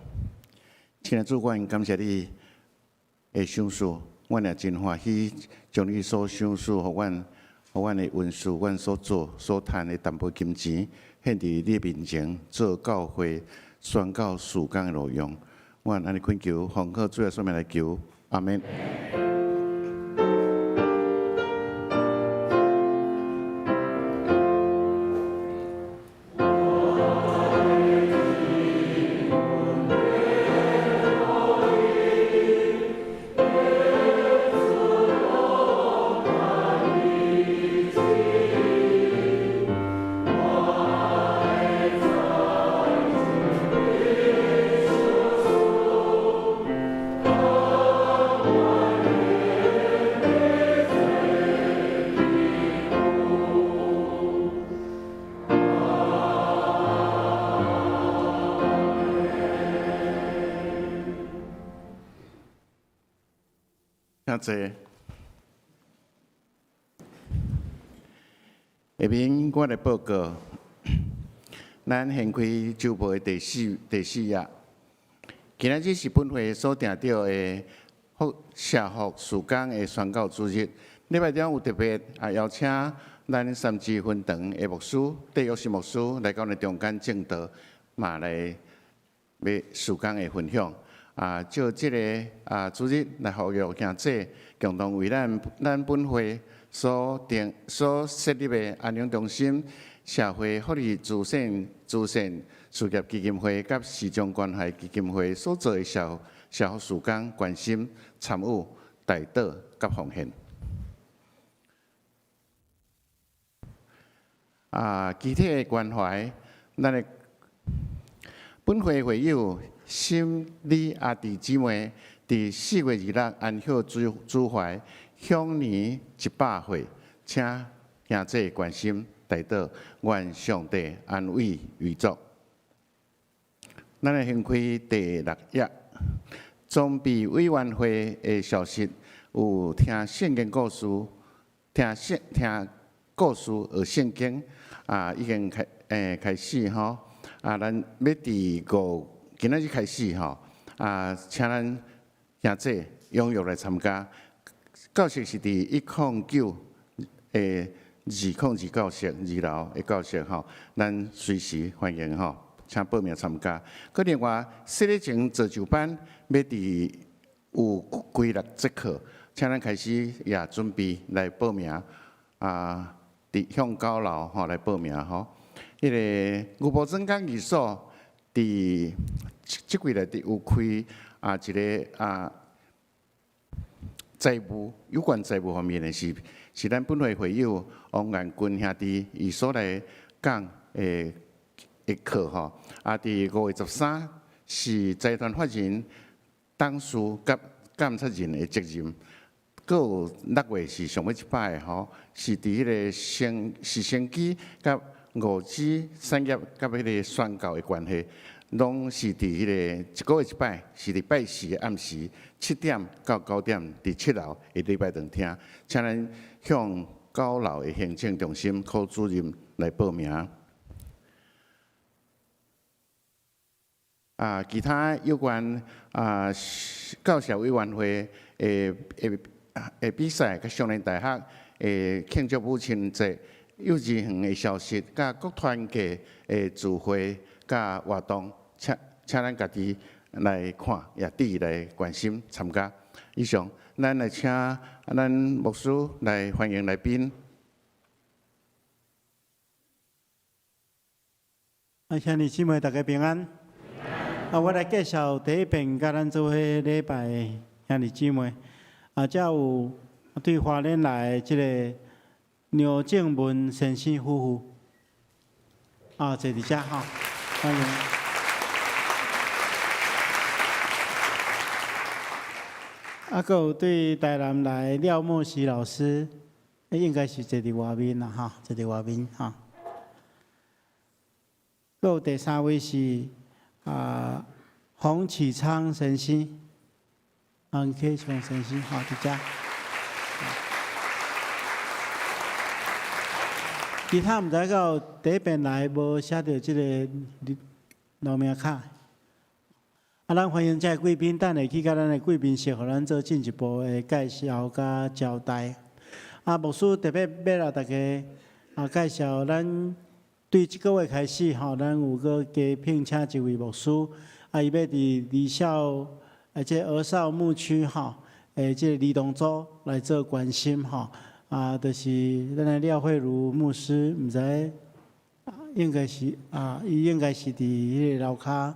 亲爱的主，阮感谢你的赏赐，阮也真欢喜将你所赏赐，互阮的文书，阮所做所赚的淡薄金钱，献伫你面前，做教会宣告事工的路用。阮安尼恳求，奉靠主耶稣名来求，阿门。遐济。下面我来报告，咱掀开周报的第四页。今仔日是本会所定着的社福事工的宣告主日。礼拜中有特别邀请咱三支分堂的牧师戴约瑟牧师来到咱中间正道，嘛来要事工的分享。就这个主日来呼吁兄弟共同为咱本会所设立的安宁中心、社会福利慈善事业基金会甲视障关怀基金会所做的社福事工关心、参与、代祷甲奉献。具体的关怀，咱的本会会友心理阿弟姊妹，伫4月26安享主怀享年100岁，请兄弟关心代祷，愿上帝安慰预祝。咱来掀开第6页，装备委员会的消息，有听圣经故事，听故事学圣经，已经开始吼，咱要伫今仔日开始吼，请咱兄弟踊跃来参加。教室是伫109诶202教室2楼的教室吼，咱随时欢迎吼，请报名参加。佮另外，设立前自助班要伫有规律节课，请咱开始也准备来报名伫向9楼吼来报名吼。迄个牛埔增港寓所伫即几日有开一个有关财务方面的是咱本会会友王元军兄弟伊所来讲的课吼。伫5月13是财团法人董事甲监察人的责任，佮有6月是上尾一摆的吼，是伫迄个升级甲5G产业甲迄个宣教的关系。拢是伫迄个1个月一摆，是伫拜4的暗时7点到9点，伫7楼的礼拜堂厅，请咱向9楼的行政中心科主任来报名。其他有关教社委员会的比赛，甲少年大学的庆祝母亲节、幼儿园的消息，甲国团结的聚会甲活动。请咱家己来看，也注意来关心参加。以上，咱来请咱牧师来欢迎来宾。兄弟姊妹大家平安。我来介绍第一遍甲咱做伙礼拜的兄弟姊妹。才有对花莲来的即个牛正文先生夫妇。坐伫遮吼，欢迎。佮有对台南来廖莫喜老师，应该是坐伫外面啦，哈，坐伫外面哈。佮有第3位是洪启昌神师，洪启昌神师，好，伫遮。其他毋知到第一遍来无写到即个路名卡。咱欢迎这贵宾，等下去甲咱的贵宾室，互咱做进一步的介绍甲交代。牧师特别要来大家介绍，咱对即个月开始吼，咱有个加聘请一位牧师，伊要伫离校即儿少牧区吼，即个儿童组来做关心吼。就是咱的廖慧茹牧师，毋知应该是伊应该是伫迄个楼骹。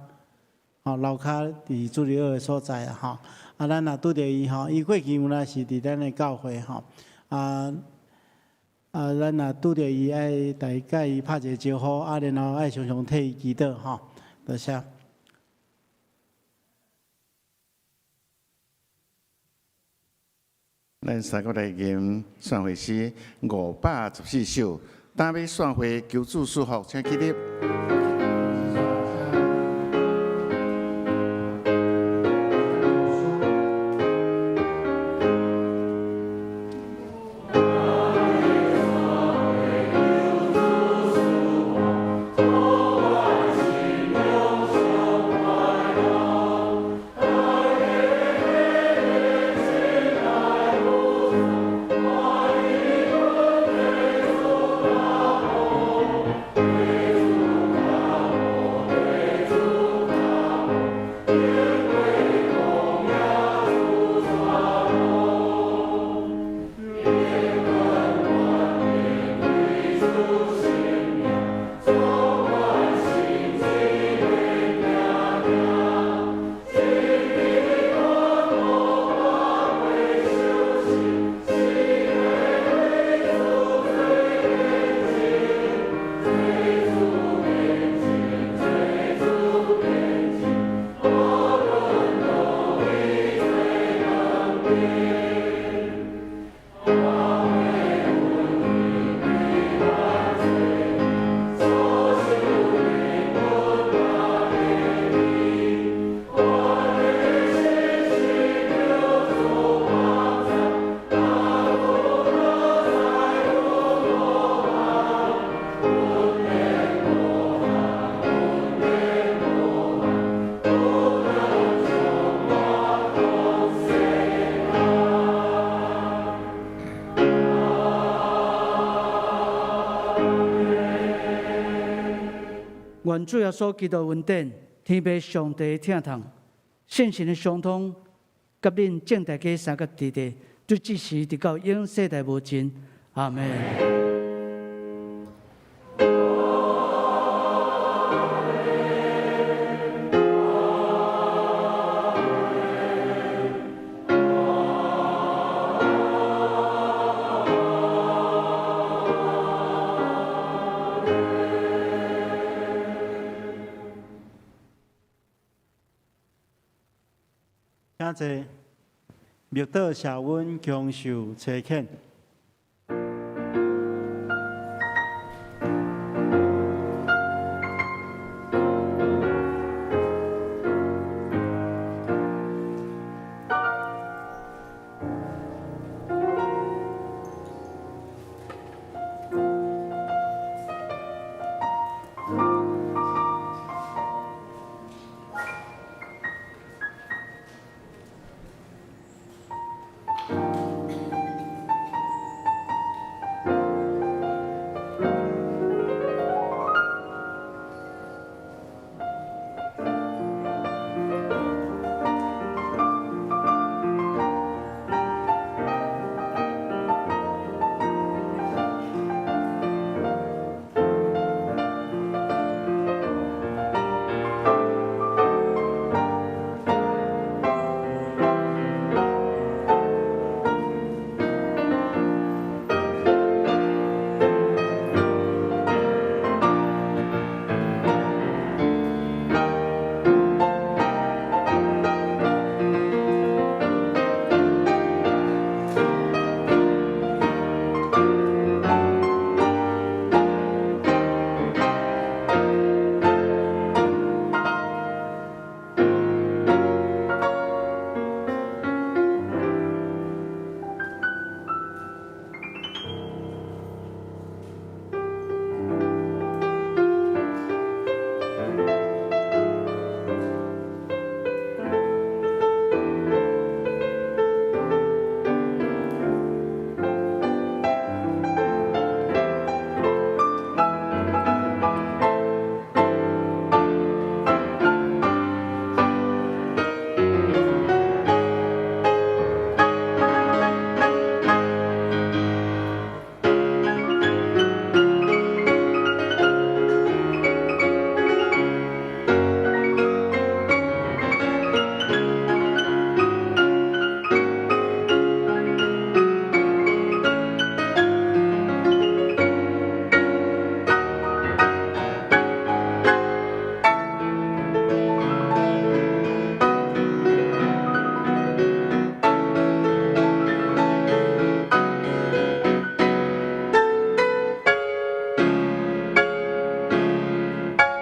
楼骹伫主日学的所在啊，咱若拄着伊伊过去有若是伫咱的教会咱若拄着伊爱甲伊拍一个招呼，然后爱常常替伊祈祷多谢。咱三个来吟算会诗514首，当要算会求主祝福，请起立。愿主耶稣基督恩典、天父上帝的疼痛、圣神的相通，甲恁正大家三个地地，就即时直到永世代无尽。阿门。请坐，密道谢阮强受车恳。